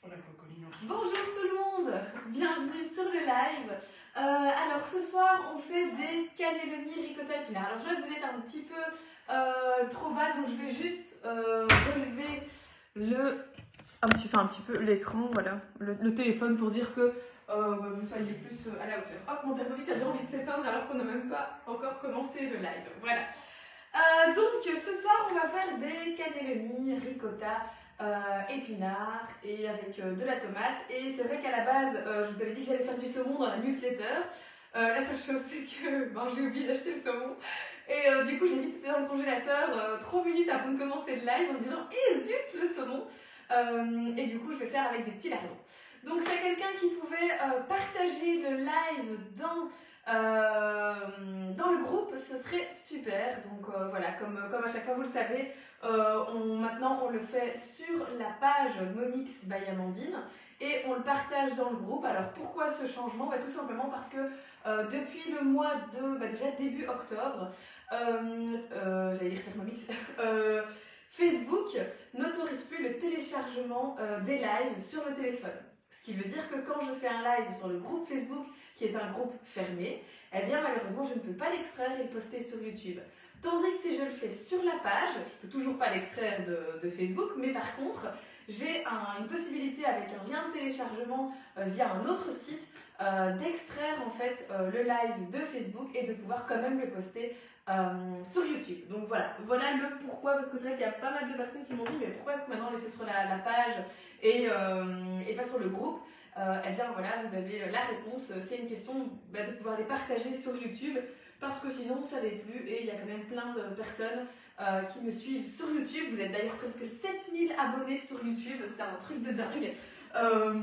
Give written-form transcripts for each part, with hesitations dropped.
Bonjour tout le monde, bienvenue sur le live. Alors ce soir on fait des cannelloni ricotta épinards. Alors je vois que vous êtes un petit peu trop bas, donc je vais juste relever un petit peu l'écran, voilà, le téléphone pour dire que vous soyez plus à la hauteur. Hop, mon thermomix a déjà envie de s'éteindre alors qu'on n'a même pas encore commencé le live. Voilà. Donc ce soir on va faire des cannelloni ricotta épinards et avec de la tomate. Et c'est vrai qu'à la base je vous avais dit que j'allais faire du saumon dans la newsletter. La seule chose c'est que j'ai oublié d'acheter le saumon et du coup j'ai vite été dans le congélateur 3 minutes avant de commencer le live en me disant eh zut le saumon, et du coup je vais faire avec des petits lardons. Donc c'est quelqu'un qui pouvait partager le live dans le groupe, ce serait super. Donc voilà, comme à chaque fois vous le savez, maintenant on le fait sur la page Momix by Amandine et on le partage dans le groupe. Alors pourquoi ce changement? Tout simplement parce que depuis le mois de déjà début octobre, j'allais dire Thermomix, Facebook n'autorise plus le téléchargement des lives sur le téléphone. Ce qui veut dire que quand je fais un live sur le groupe Facebook, qui est un groupe fermé, eh bien malheureusement je ne peux pas l'extraire et le poster sur YouTube. Tandis que si je le fais sur la page, je peux toujours pas l'extraire de Facebook, mais par contre j'ai une possibilité avec un lien de téléchargement via un autre site d'extraire en fait le live de Facebook et de pouvoir quand même le poster sur YouTube. Donc voilà le pourquoi, parce que c'est vrai qu'il y a pas mal de personnes qui m'ont dit mais pourquoi est-ce que maintenant on les fait sur la page et pas sur le groupe? Eh bien voilà, vous avez la réponse, c'est une question de pouvoir les partager sur YouTube, parce que sinon vous ne savez plus, et il y a quand même plein de personnes qui me suivent sur YouTube. Vous êtes d'ailleurs presque 7000 abonnés sur YouTube, c'est un truc de dingue.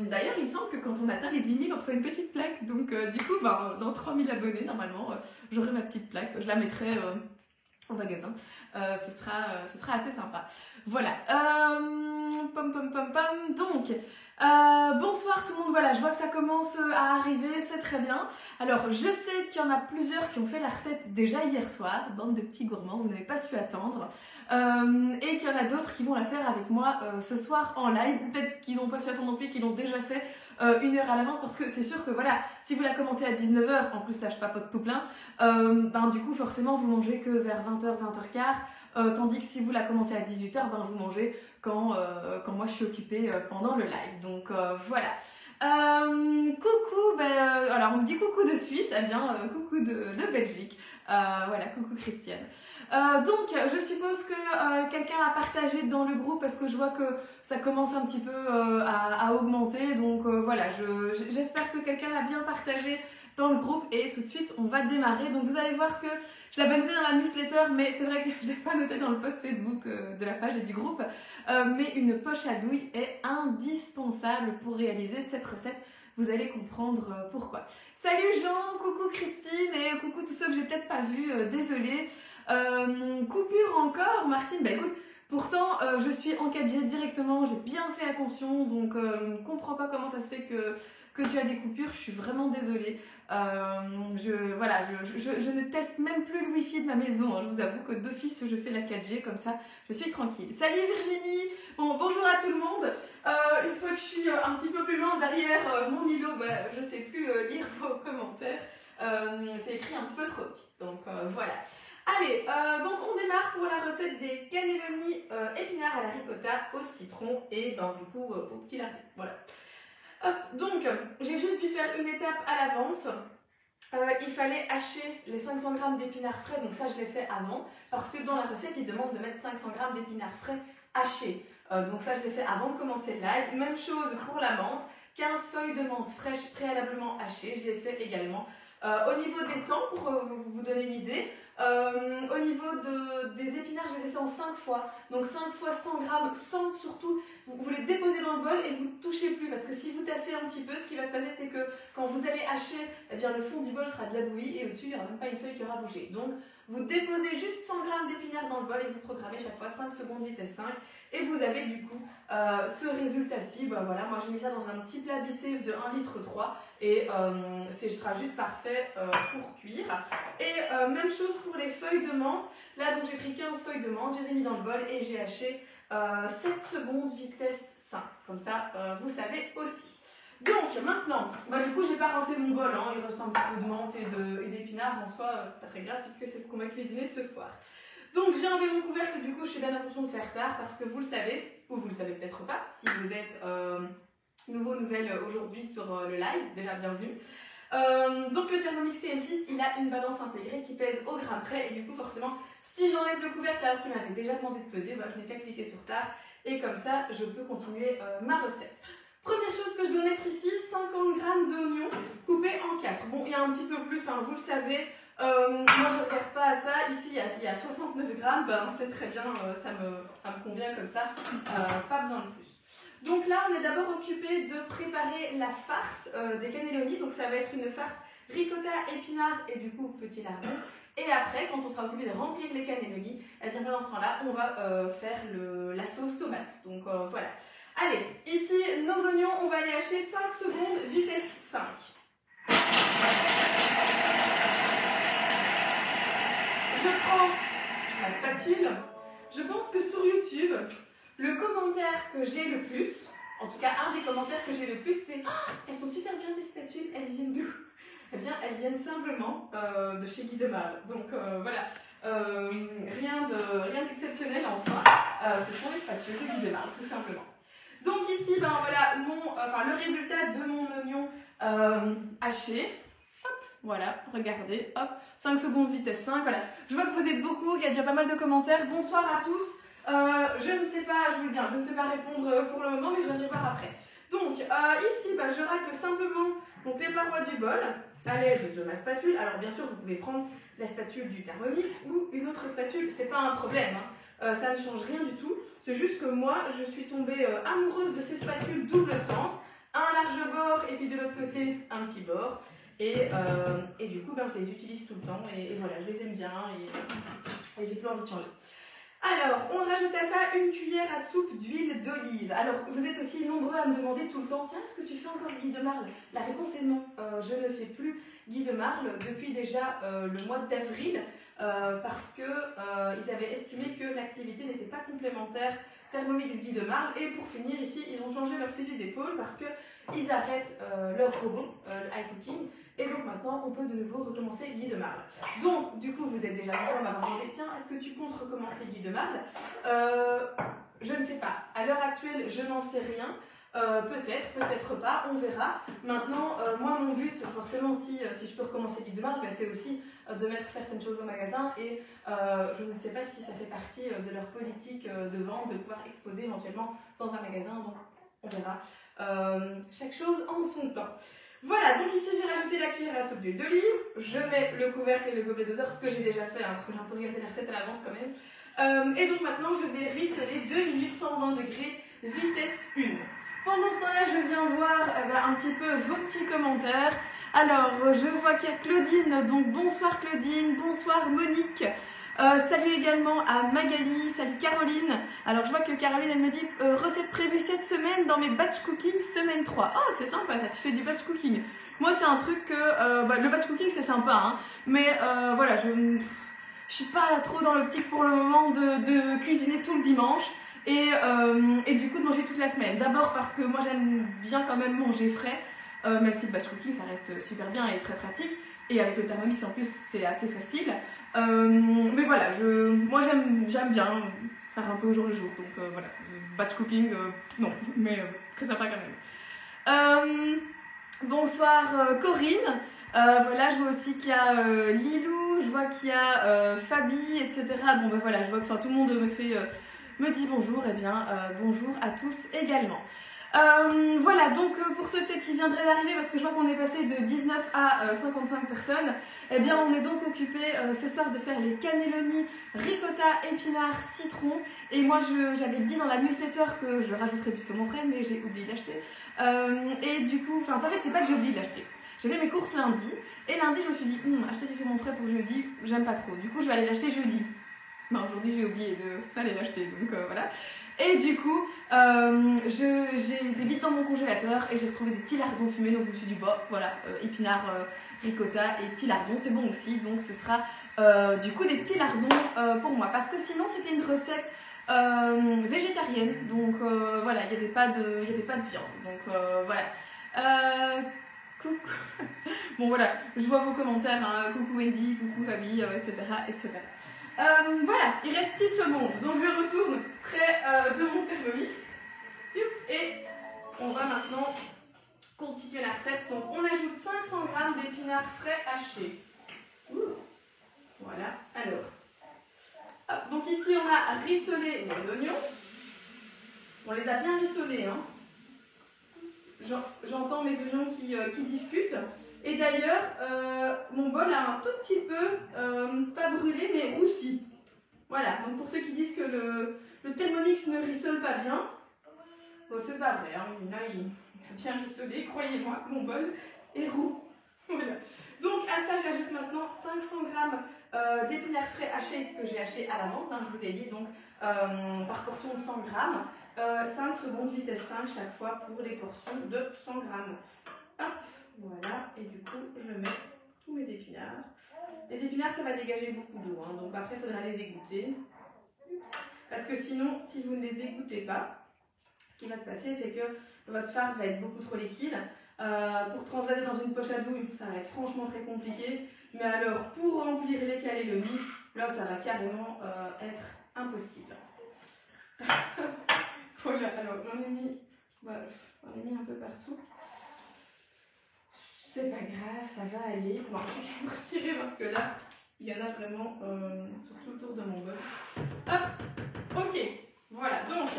D'ailleurs il me semble que quand on atteint les 10 000 on reçoit une petite plaque, donc du coup dans 3000 abonnés normalement j'aurai ma petite plaque, je la mettrai au magasin, ce sera assez sympa. Voilà, donc bonsoir tout le monde. Voilà, je vois que ça commence à arriver, c'est très bien. Alors je sais qu'il y en a plusieurs qui ont fait la recette déjà hier soir, bande de petits gourmands, vous n'avez pas su attendre, et qu'il y en a d'autres qui vont la faire avec moi ce soir en live, ou peut-être qui n'ont pas su attendre non plus, qui l'ont déjà fait 1 heure à l'avance, parce que c'est sûr que voilà, si vous la commencez à 19 h, en plus là je papote tout plein, du coup forcément vous mangez que vers 20 h, 20 h 15, tandis que si vous la commencez à 18 h, vous mangez quand moi je suis occupée pendant le live. Donc voilà. Coucou, alors on me dit coucou de Suisse, eh bien coucou de Belgique. Voilà, coucou Christiane. Donc je suppose que quelqu'un a partagé dans le groupe, parce que je vois que ça commence un petit peu à augmenter. Donc voilà, j'espère que quelqu'un l'a bien partagé dans le groupe, et tout de suite on va démarrer. Donc vous allez voir que je l'avais noté dans la newsletter, mais c'est vrai que je ne l'ai pas noté dans le post Facebook de la page et du groupe, mais une poche à douille est indispensable pour réaliser cette recette. Vous allez comprendre pourquoi. Salut Jean, coucou Christine, et coucou tous ceux que j'ai peut-être pas vus, désolée. Coupure encore, Martine, écoute, pourtant je suis en 4G directement, j'ai bien fait attention, donc je ne comprends pas comment ça se fait que tu as des coupures, je suis vraiment désolée. Je ne teste même plus le wifi de ma maison, hein. Je vous avoue que d'office je fais la 4G, comme ça je suis tranquille. Salut Virginie, bonjour à tout le monde. Une fois que je suis un petit peu plus loin derrière mon îlot, je ne sais plus lire vos commentaires, c'est écrit un petit peu trop petit, donc voilà. Allez, donc on démarre pour la recette des cannelloni épinards à la ricotta au citron et du coup au petit lardon. Voilà. Hop, donc j'ai juste dû faire une étape à l'avance. Il fallait hacher les 500 g d'épinards frais, donc ça je l'ai fait avant, parce que dans la recette il demande de mettre 500 g d'épinards frais hachés. Donc ça je l'ai fait avant de commencer le live. Même chose pour la menthe, 15 feuilles de menthe fraîches préalablement hachées, je l'ai fait également. Au niveau des temps, pour vous donner une idée, au niveau des épinards, je les ai fait en 5 fois. Donc 5 fois 100 g, sans surtout, vous les déposez dans le bol et vous ne touchez plus. Parce que si vous tassez un petit peu, ce qui va se passer, c'est que quand vous allez hacher, eh bien, le fond du bol sera de la bouillie et au-dessus, il n'y aura même pas une feuille qui aura bougé. Donc vous déposez juste 100 g d'épinards dans le bol et vous programmez chaque fois 5 secondes vitesse 5. Et vous avez du coup ce résultat-ci. Voilà, moi j'ai mis ça dans un petit plat Bicef de 1,3 litre et ce sera juste parfait pour cuire. Et même chose pour les feuilles de menthe. Là donc j'ai pris 15 feuilles de menthe, je les ai mis dans le bol et j'ai haché 7 secondes vitesse 5. Comme comme ça vous savez aussi. Donc maintenant, du coup j'ai pas rincé mon bol, hein, il reste un petit peu de menthe et d'épinards, en soi c'est pas très grave puisque c'est ce qu'on va cuisiner ce soir. Donc j'ai enlevé mon couvercle, du coup je fais bien attention de faire tard parce que vous le savez, ou vous le savez peut-être pas, si vous êtes nouvelle aujourd'hui sur le live, déjà bienvenue. Donc le Thermomix TM6 il a une balance intégrée qui pèse au gramme près et du coup forcément si j'enlève le couvercle alors qu'il m'avait déjà demandé de peser, je n'ai qu'à cliquer sur tard et comme ça je peux continuer ma recette. Première chose que je dois mettre ici, 50 g d'oignons coupés en 4. Bon il y a un petit peu plus, hein, vous le savez, moi je regarde pas à ça, ici il y a 69 g, c'est très bien, ça me convient comme ça, pas besoin de plus. Donc là, on est d'abord occupé de préparer la farce des cannelloni. Donc ça va être une farce ricotta, épinards et du coup petit lardon. Et après, quand on sera occupé de remplir les cannelloni, et bien pendant ce temps-là, on va faire la sauce tomate. Donc voilà. Allez, ici, nos oignons, on va les hacher 5 secondes, vitesse 5. Je prends ma spatule. Je pense que sur YouTube, le commentaire que j'ai le plus, en tout cas un des commentaires que j'ai le plus, c'est oh, elles sont super bien tes spatules, elles viennent d'où? Eh bien, elles viennent simplement de chez Guy de Marle. Donc voilà, rien d'exceptionnel en soi. Ce sont les spatules de Guy de Marle, tout simplement. Donc ici, voilà, le résultat de mon oignon haché. Hop, voilà, regardez, hop, 5 secondes, vitesse 5, voilà. Je vois que vous êtes beaucoup, il y a déjà pas mal de commentaires. Bonsoir à tous. Je ne sais pas, je vous le dis, je ne sais pas répondre pour le moment, mais je viendrai voir après. Donc, ici, je racle simplement donc, les parois du bol à l'aide de ma spatule. Alors, bien sûr, vous pouvez prendre la spatule du Thermomix ou une autre spatule, c'est pas un problème. Hein. Ça ne change rien du tout. C'est juste que moi, je suis tombée amoureuse de ces spatules double sens. Un large bord et puis de l'autre côté, un petit bord. Et du coup, je les utilise tout le temps. Et voilà, je les aime bien et j'ai plus envie de changer. Alors, on rajoute à ça une cuillère à soupe d'huile d'olive. Alors, vous êtes aussi nombreux à me demander tout le temps, tiens, est-ce que tu fais encore Guy de Marle? La réponse est non, je ne fais plus Guy de Marle depuis déjà le mois d'avril parce qu'ils avaient estimé que l'activité n'était pas complémentaire Thermomix Guy de Marle. Et pour finir, ici, ils ont changé leur fusil d'épaule parce qu'ils arrêtent leur robot, iCooking. Et donc maintenant, on peut de nouveau recommencer Guy de Marle. Donc, du coup, vous êtes déjà nombreux à m'avoir demandé, tiens, est-ce que tu comptes recommencer Guy de Marle? Je ne sais pas. À l'heure actuelle, je n'en sais rien. Peut-être, peut-être pas, on verra. Maintenant, moi, mon but, forcément, si je peux recommencer Guy de Marle, c'est aussi de mettre certaines choses au magasin. Et je ne sais pas si ça fait partie de leur politique de vente, de pouvoir exposer éventuellement dans un magasin. Donc, on verra. Chaque chose en son temps. Voilà, donc ici j'ai rajouté la cuillère à soupe d'huile d'olive, je mets le couvercle et le gobelet doseur, ce que j'ai déjà fait, parce que j'ai un peu regardé la recette à l'avance quand même. Et donc maintenant je vais rissoler 2 minutes 120 degrés, vitesse 1. Pendant ce temps-là, je viens voir un petit peu vos petits commentaires. Alors, je vois qu'il y a Claudine, donc bonsoir Claudine, bonsoir Monique. Salut également à Magali, salut Caroline. Alors je vois que Caroline elle me dit recette prévue cette semaine dans mes batch cooking semaine 3. Oh c'est sympa ça, tu fais du batch cooking. Moi c'est un truc que, le batch cooking c'est sympa hein, mais voilà je suis pas trop dans l'optique pour le moment de cuisiner tout le dimanche et du coup de manger toute la semaine. D'abord parce que moi j'aime bien quand même manger frais, même si le batch cooking ça reste super bien et très pratique. Et avec le Thermomix en plus c'est assez facile. Mais voilà, moi j'aime bien faire un peu au jour le jour. Donc voilà, batch cooking, non, mais très sympa quand même. Bonsoir Corinne. Voilà, je vois aussi qu'il y a Lilou, je vois qu'il y a Fabi, etc. Bon ben voilà, je vois que tout le monde me dit bonjour. Et bien bonjour à tous également. Voilà, donc pour ceux peut-être qui viendraient d'arriver, parce que je vois qu'on est passé de 19 à 55 personnes, eh bien on est donc occupé ce soir de faire les cannelloni, ricotta, épinards, citron. Et moi j'avais dit dans la newsletter que je rajouterais du saumon frais, mais j'ai oublié d'acheter. Et du coup, en fait c'est pas que j'ai oublié de l'acheter. J'ai fait mes courses lundi, et lundi je me suis dit, acheter du saumon frais pour jeudi, j'aime pas trop. Du coup je vais aller l'acheter jeudi. Ben, aujourd'hui j'ai oublié d'aller l'acheter, donc voilà. Et du coup, j'ai été vite dans mon congélateur et j'ai retrouvé des petits lardons fumés. Donc je me suis dit, bon, voilà, épinards, ricotta et petits lardons, c'est bon aussi. Donc ce sera du coup des petits lardons pour moi. Parce que sinon, c'était une recette végétarienne, donc voilà, il n'y avait pas de viande, donc voilà. Coucou. Bon voilà, je vois vos commentaires, hein. Coucou Wendy, coucou Fabi, etc. etc. Voilà, il reste 6 secondes, donc je retourne près de mon Thermomix. Et on va maintenant continuer la recette. Donc on ajoute 500 g d'épinards frais hachés. Voilà, alors. Hop, donc ici on a rissolé les oignons. On les a bien rissolés, hein. J'entends mes oignons qui discutent. Et d'ailleurs, mon bol a un tout petit peu, pas brûlé, mais roussi. Voilà, donc pour ceux qui disent que le Thermomix ne rissole pas bien, bon, c'est pas vrai, hein. Là il a bien rissolé, croyez-moi, mon bol est roux. Voilà. Donc à ça j'ajoute maintenant 500 g d'épinards frais hachés que j'ai achetés à l'avance, hein, je vous ai dit, donc par portion de 100 g. 5 secondes vitesse 5 chaque fois pour les portions de 100 g. Hop, voilà, et du coup je mets tous mes épinards. Les épinards ça va dégager beaucoup d'eau, hein, donc après il faudra les égoutter. Parce que sinon, si vous ne les égouttez pas, ce qui va se passer c'est que votre farce va être beaucoup trop liquide. Pour transvaser dans une poche à douille, ça va être franchement très compliqué. Mais alors pour remplir les cannelloni, là ça va carrément être impossible. Voilà, alors j'en ai mis un peu partout. C'est pas grave, ça va aller. Bon, je vais me retirer parce que là, il y en a vraiment sur tout le tour de mon bol. Hop, ok, voilà, donc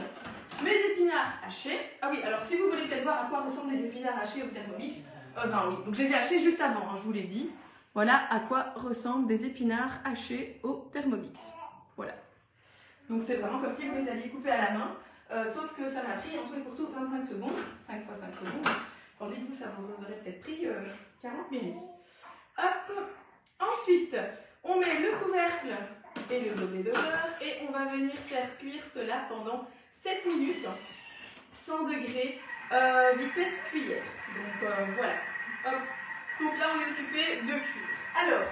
mes épinards hachés. Ah oui, alors si vous voulez peut-être voir à quoi ressemblent les épinards hachés au Thermomix, enfin oui, donc je les ai hachés juste avant, hein, je vous l'ai dit. Voilà à quoi ressemblent des épinards hachés au Thermomix. Voilà. Donc c'est vraiment comme si vous les aviez coupés à la main. Sauf que ça m'a pris en tout et pour tout 25 secondes, 5 fois 5 secondes, tandis que vous, ça vous aurait peut-être pris 40 minutes. Hop. Ensuite, on met le couvercle et le gobelet de beurre et on va venir faire cuire cela pendant 7 minutes, 100 degrés, vitesse cuillère. Donc voilà. Hop. Donc là, on est occupé de cuire. Alors,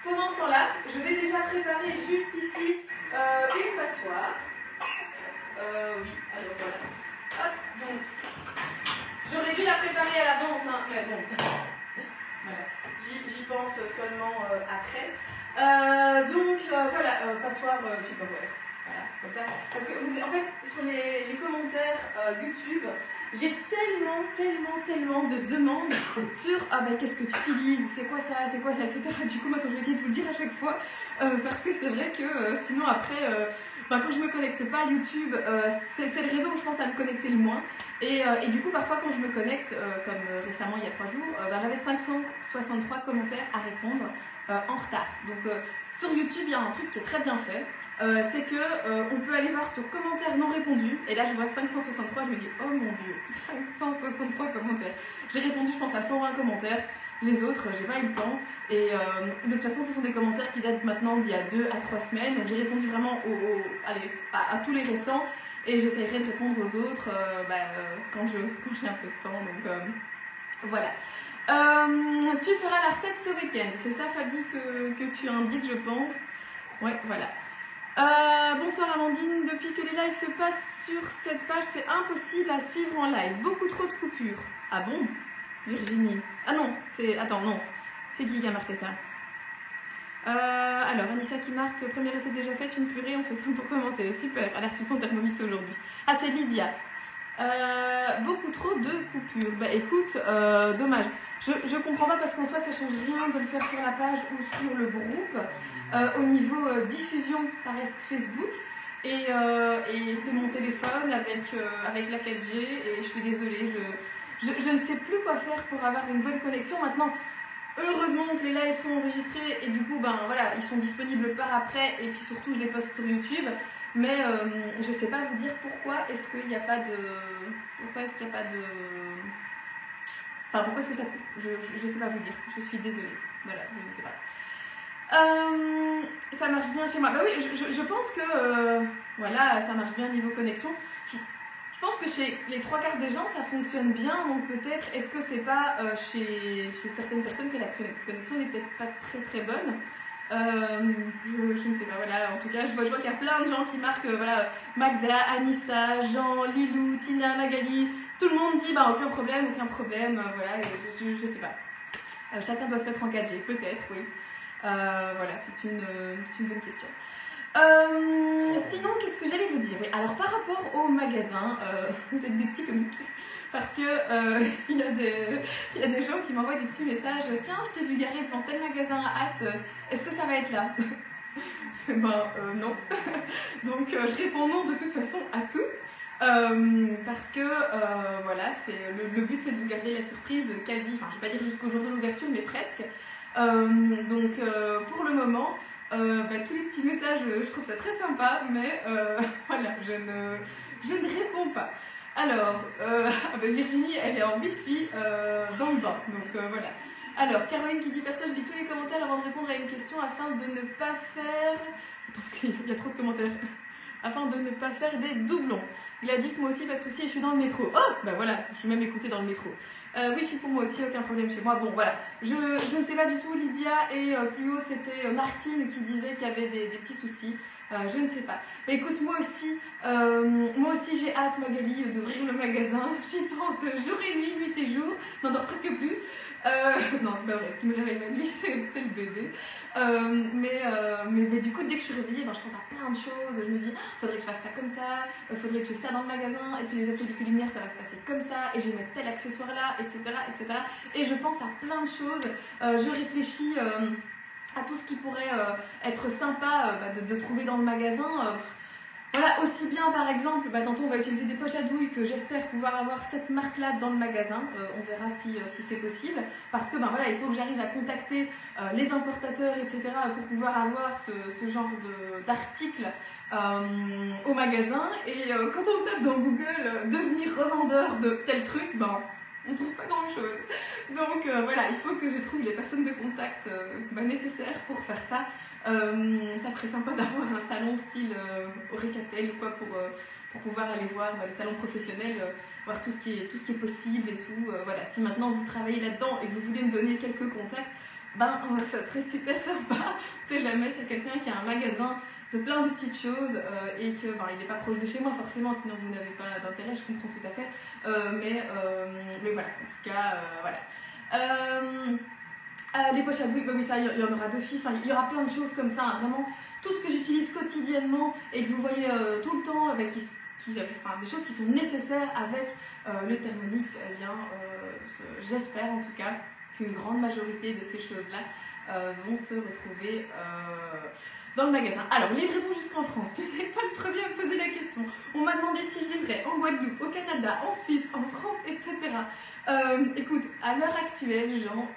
pendant ce temps-là, je vais déjà préparer juste ici une passoire. Oui, alors voilà. Hop, donc, j'aurais dû la préparer à l'avance, hein, mais bon, voilà, j'y pense seulement après. Donc, voilà, passoire Tupperware, voilà, comme ça. Parce que, en fait, sur les commentaires YouTube, j'ai tellement de demandes sur ah ben qu'est-ce que tu utilises, c'est quoi ça, etc. Du coup, moi, quand je vais essayer de vous le dire à chaque fois, parce que c'est vrai que sinon après, quand je me connecte pas à YouTube, c'est le réseau où je pense à me connecter le moins. Et du coup, parfois quand je me connecte, comme récemment il y a 3 jours, j'avais 563 commentaires à répondre en retard. Donc sur YouTube, il y a un truc qui est très bien fait. C'est que on peut aller voir sur commentaires non répondus et là je vois 563, je me dis oh mon dieu, 563 commentaires. J'ai répondu je pense à 120 commentaires, les autres j'ai pas eu le temps et de toute façon ce sont des commentaires qui datent maintenant d'il y a 2 à 3 semaines, donc j'ai répondu vraiment à tous les récents et j'essaierai de répondre aux autres quand j'ai un peu de temps, donc voilà. Tu feras la recette ce week-end, c'est ça Fabi que tu indiques je pense. Ouais, voilà. Bonsoir Amandine, depuis que les lives se passent sur cette page, c'est impossible à suivre en live. Beaucoup trop de coupures. Ah bon Virginie. Ah non, attends, non. C'est qui a marqué ça alors, Anissa qui marque, première recette déjà faite, une purée, on fait ça pour commencer. Super, elle a reçu son Thermomix aujourd'hui. Ah, c'est Lydia. Beaucoup trop de coupures. Bah écoute, dommage. Je comprends pas parce qu'en soi, ça change rien de le faire sur la page ou sur le groupe. Au niveau diffusion, ça reste Facebook et c'est mon téléphone avec la 4G et je suis désolée, je ne sais plus quoi faire pour avoir une bonne connexion. Maintenant, heureusement que les lives sont enregistrés et du coup, voilà, ils sont disponibles par après et puis surtout, je les poste sur YouTube. Mais je ne sais pas vous dire pourquoi est-ce qu'il n'y a pas de... Pourquoi est-ce qu'il n'y a pas de... Enfin, pourquoi est-ce que ça coupe? Je ne sais pas vous dire, je suis désolée. Voilà, je ne sais pas. Ça marche bien chez moi. Bah oui, je pense que voilà, ça marche bien niveau connexion. Je pense que chez les 3/4 des gens, ça fonctionne bien. Donc peut-être, est-ce que c'est pas chez certaines personnes que la connexion n'est peut-être pas très bonne. Je ne sais pas, voilà, en tout cas, je vois qu'il y a plein de gens qui marquent, voilà, Magda, Anissa, Jean, Lilou, Tina, Magali, tout le monde dit, bah, aucun problème, voilà, je sais pas. Chacun doit se mettre en 4G, peut-être, oui. Voilà, c'est une bonne question. Sinon, qu'est-ce que j'allais vous dire? Oui, alors, par rapport au magasin, vous êtes des petits comiques. Parce que il y a des gens qui m'envoient des petits messages. Tiens, je t'ai vu garer devant tel magasin à hâte. Est-ce que ça va être là? Non. Donc je réponds non de toute façon à tout. Parce que voilà, le but c'est de vous garder la surprise quasi, enfin je vais pas dire jusqu'au jour de l'ouverture, mais presque. Donc pour le moment, tous les petits messages, je trouve ça très sympa, mais voilà, je ne réponds pas. Alors, Virginie, elle est en wifi dans le bain, donc voilà. Alors, Caroline qui dit perso, je lis tous les commentaires avant de répondre à une question afin de ne pas faire... Attends, parce qu'il y a trop de commentaires. Afin de ne pas faire des doublons. Gladys, moi aussi, pas de souci, je suis dans le métro. Oh, bah voilà, je suis même écoutée dans le métro. Wifi pour moi aussi, aucun problème chez moi. Bon, voilà, je ne sais pas du tout, Lydia, et plus haut, c'était Martine qui disait qu'il y avait des petits soucis. Je ne sais pas. Mais écoute, moi aussi j'ai hâte, Magali, d'ouvrir le magasin. J'y pense jour et nuit et jour. Je n'endors presque plus. Non, c'est pas vrai. Ce qui me réveille la nuit, c'est le bébé. Mais du coup, dès que je suis réveillée, je pense à plein de choses. Je me dis, faudrait que je fasse ça comme ça, faudrait que j'ai ça dans le magasin, et puis les ateliers culinaires, ça va se passer comme ça, et je vais mettre tel accessoire là, etc., etc. Et je pense à plein de choses. Je réfléchis à tout ce qui pourrait être sympa de trouver dans le magasin. Voilà, aussi bien par exemple, tantôt on va utiliser des poches à douille que j'espère pouvoir avoir cette marque-là dans le magasin. On verra si c'est possible. Parce que voilà, il faut que j'arrive à contacter les importateurs, etc. pour pouvoir avoir ce genre d'articles au magasin. Et quand on tape dans Google devenir revendeur de tel truc, on ne trouve pas grand-chose. Donc voilà, il faut que je trouve les personnes de contact nécessaires pour faire ça. Ça serait sympa d'avoir un salon style Auricatel ou quoi pour pouvoir aller voir les salons professionnels, voir tout ce qui est possible et tout. Voilà, si maintenant vous travaillez là-dedans et que vous voulez me donner quelques contacts, ça serait super sympa. Tu sais jamais, c'est quelqu'un qui a un magasin de plein de petites choses et que il n'est pas proche de chez moi forcément, sinon vous n'avez pas d'intérêt, je comprends tout à fait. Mais voilà, en tout cas, voilà. Les poches à douille, oui, ça, il y en aura d'office. Il y aura plein de choses comme ça, hein, vraiment. Tout ce que j'utilise quotidiennement et que vous voyez tout le temps, des choses qui sont nécessaires avec le Thermomix, eh bien, j'espère en tout cas qu'une grande majorité de ces choses-là vont se retrouver dans le magasin. Alors, livraison jusqu'en France, tu n'es pas le premier à me poser la question. On m'a demandé si je livrais en Guadeloupe, au Canada, en Suisse, en France, etc. Écoute, à l'heure actuelle, Jean,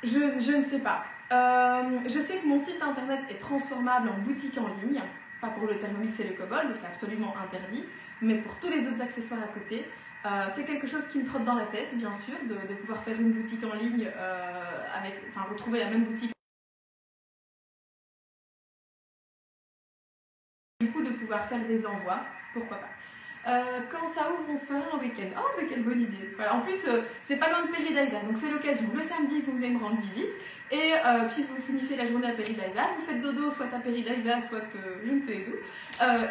je ne sais pas. Je sais que mon site internet est transformable en boutique en ligne, pas pour le Thermomix et le Kobold, c'est absolument interdit, mais pour tous les autres accessoires à côté. C'est quelque chose qui me trotte dans la tête, bien sûr, de pouvoir faire une boutique en ligne, retrouver la même boutique. Du coup, de pouvoir faire des envois, pourquoi pas. Quand ça ouvre, on se fera un week-end. Oh, mais quelle bonne idée! Voilà, en plus, c'est pas loin de Paradisa, donc c'est l'occasion. Le samedi, vous venez me rendre visite, et puis vous finissez la journée à Paradisa, vous faites dodo soit à Paradisa, soit je ne sais où.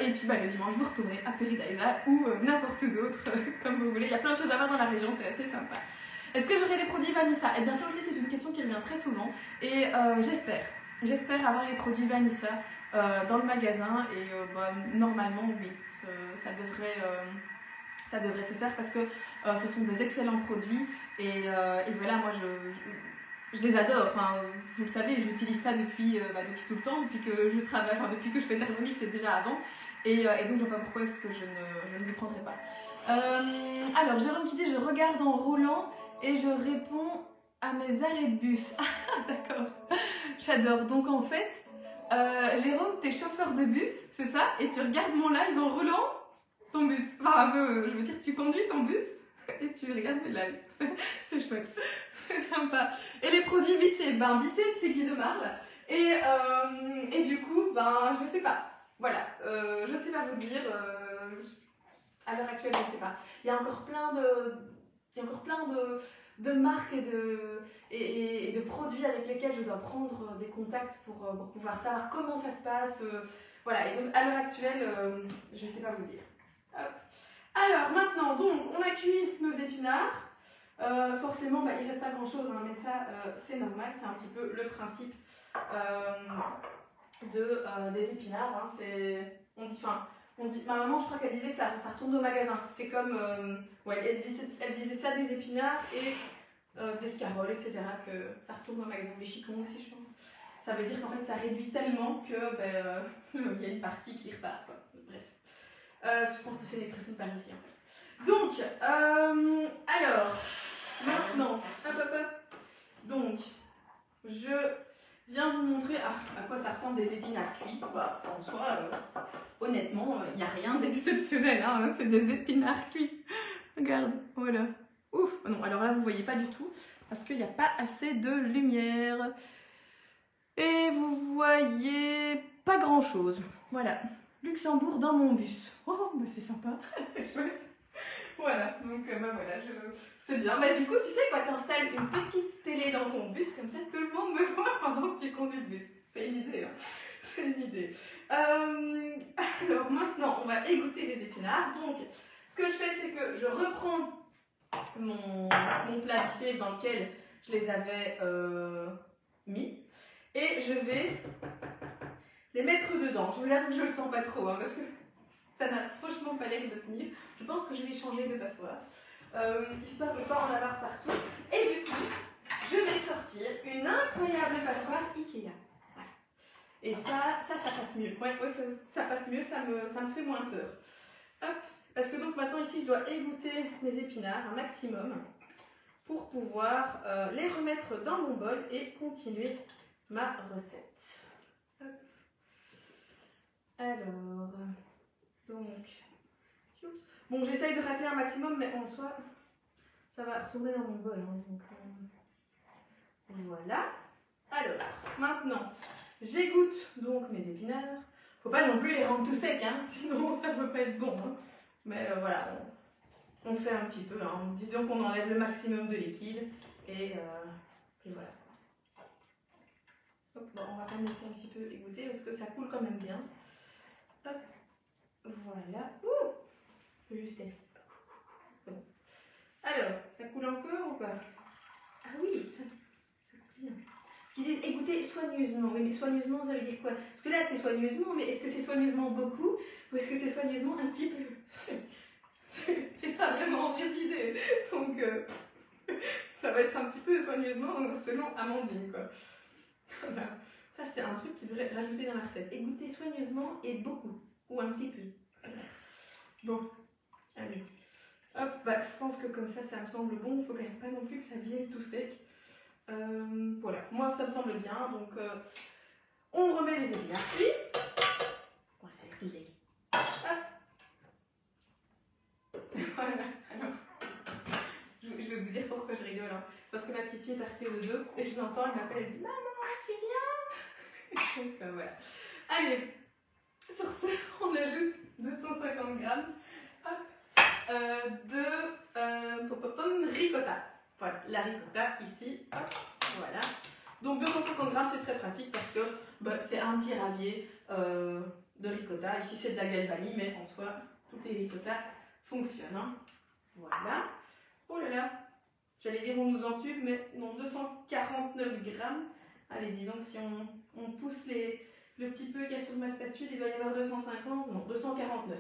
Et puis le dimanche, vous retournez à Paradisa ou n'importe où d'autre, comme vous voulez. Il y a plein de choses à voir dans la région, c'est assez sympa. Est-ce que j'aurai les produits Vanessa? Eh bien, ça aussi, c'est une question qui revient très souvent, et j'espère avoir les produits Vanessa dans le magasin, et normalement, oui. Ça devrait se faire parce que ce sont des excellents produits et voilà, moi je les adore. Enfin, vous le savez, j'utilise ça depuis tout le temps, depuis que je travaille, depuis que je fais Thermomix et déjà avant, et donc je ne vois pas pourquoi est-ce que je ne les prendrais pas. Alors, Jérôme qui dit je regarde en roulant et je réponds à mes arrêts de bus. Ah, d'accord, j'adore. Donc en fait, Jérôme, t'es chauffeur de bus, c'est ça? Et tu regardes mon live en roulant ton bus. Je veux dire, tu conduis ton bus et tu regardes mes lives. C'est chouette, c'est sympa. Et les produits Bissé, Bissé, c'est Guy de Marle. Et du coup, je sais pas. Voilà, je ne sais pas vous dire. À l'heure actuelle, je ne sais pas. Il y a encore plein de marques et de produits avec lesquels je dois prendre des contacts pour pouvoir savoir comment ça se passe. Voilà, et donc à l'heure actuelle, je ne sais pas vous dire. Hop. Alors maintenant, donc, on a cuit nos épinards. Forcément, bah, il ne reste pas grand chose, hein, mais ça, c'est normal, c'est un petit peu le principe des épinards. Hein, ma maman, je crois qu'elle disait que ça retourne au magasin. C'est comme, ouais, elle disait ça des épinards et des scaroles, etc., que ça retourne au magasin. Les chicons aussi, je pense. Ça veut dire qu'en fait, ça réduit tellement que il y a une partie qui repart, quoi. Bref. Je pense que c'est une expression de Parisien, en fait. Donc, alors, maintenant, hop. Donc, je viens vous montrer à quoi ça ressemble des épinards cuits. Bah, en soi, honnêtement, il n'y a rien d'exceptionnel, hein, c'est des épinards cuits. Regarde, voilà. Ouf, non, alors là, vous ne voyez pas du tout, parce qu'il n'y a pas assez de lumière. Et vous voyez pas grand-chose. Voilà, Luxembourg dans mon bus. Oh, mais c'est sympa, c'est chouette. Voilà, donc voilà, c'est bien. Bah, du coup, tu sais quoi, t'installes une petite télé dans ton bus, comme ça tout le monde me voit pendant que tu conduis le bus. C'est une idée, hein. C'est une idée. Alors maintenant, on va égoutter les épinards. Donc, ce que je fais, c'est que je reprends mon plat vissé dans lequel je les avais mis. Et je vais les mettre dedans. Je vous avoue que je ne le sens pas trop, hein, parce que ça n'a franchement pas l'air de tenir. Je pense que je vais changer de passoire, histoire de ne pas en avoir partout. Et du coup, je vais sortir une incroyable passoire Ikea. Voilà. Et ça passe mieux. Ouais, ça passe mieux, ça me fait moins peur. Hop, parce que donc maintenant ici, je dois égoutter mes épinards un maximum pour pouvoir les remettre dans mon bol et continuer ma recette. Hop. Alors, donc, bon, j'essaye de racler un maximum, mais en soi, ça va retourner dans mon bol. Hein, donc, voilà. Alors, maintenant, j'égoutte donc mes épinards. Faut pas non plus les rendre tout secs, hein, sinon ça peut pas être bon. Hein. Mais voilà, on fait un petit peu. Hein. Disons qu'on enlève le maximum de liquide et voilà. Hop, bon, on va quand même laisser un petit peu égoutter parce que ça coule quand même bien. Hop, voilà. Ouh, justesse. C'est bon. Alors, ça coule encore ou pas? Ah oui, ça coule bien. Parce qu'ils disent égoutter soigneusement. Oui, mais soigneusement, ça veut dire quoi? Parce que là, c'est soigneusement, mais est-ce que c'est soigneusement beaucoup ou est-ce que c'est soigneusement un petit peu? C'est pas vraiment précisé. Donc, ça va être un petit peu soigneusement selon Amandine, quoi. Voilà. Ça, c'est un truc qu'il devrait rajouter dans la recette. Égoutter soigneusement et beaucoup. Ou un petit peu. Bon, allez. Hop, bah, je pense que comme ça me semble bon. Il faut quand même pas non plus que ça vienne tout sec. Voilà, moi ça me semble bien. Donc, on remet les épinards cuits. Bon, ça va être tout sec. Hop. Voilà, alors. Je vais vous dire pourquoi je rigole. Hein. Parce que ma petite fille est partie au dodo et je l'entends, elle m'appelle, elle dit maman, tu viens? Donc voilà. Allez, sur ce, on ajoute 250 grammes de ricotta. Voilà, la ricotta ici. Hop, voilà. Donc 250 grammes, c'est très pratique parce que c'est un petit ravier de ricotta. Ici, c'est de la galvanie, mais en soi, toutes les ricottas fonctionnent. Hein. Voilà. Oh là là, j'allais dire on nous entube, mais non, 249 grammes. Allez, disons que si on pousse le petit peu qu'il y a sur ma spatule, il doit y avoir 250, non, 249.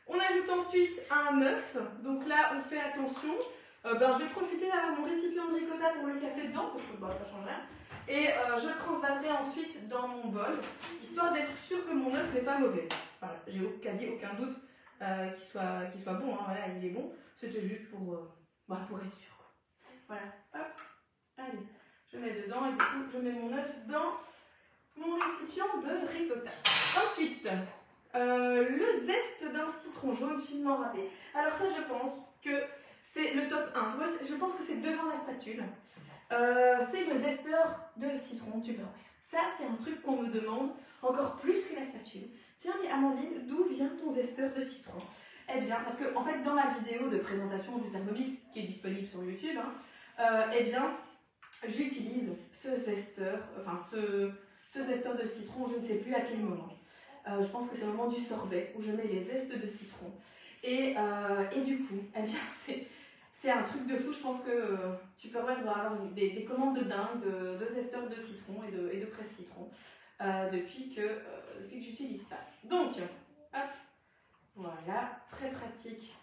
On ajoute ensuite un œuf. Donc là, on fait attention. Je vais profiter d'avoir mon récipient de ricotta pour le casser dedans, parce que ça change rien. Et je transvaserai ensuite dans mon bol, histoire d'être sûr que mon œuf n'est pas mauvais. Voilà, j'ai quasi aucun doute qu'il soit bon, hein, voilà, il est bon. C'était juste pour être sûr. Quoi. Voilà, hop, allez, je mets dedans et du coup je mets mon œuf dans mon récipient de ricotta. Ensuite, le zeste d'un citron jaune finement râpé. Alors ça, je pense que c'est le top 1. Je pense que c'est devant la spatule. C'est le zesteur de citron Tupperware. Ça, c'est un truc qu'on me demande encore plus que la spatule. Tiens, mais Amandine, d'où vient ton zesteur de citron? Eh bien, parce que en fait, dans ma vidéo de présentation du Thermomix, qui est disponible sur YouTube, eh bien, j'utilise ce zesteur, enfin ce zesteur de citron, je ne sais plus à quel moment. Je pense que c'est au moment du sorbet, où je mets les zestes de citron. Et du coup, eh bien, c'est un truc de fou. Je pense que tu peux avoir des commandes de dingue de zesteurs de citron et de presse-citron depuis que j'utilise ça. Donc, hop, voilà, très pratique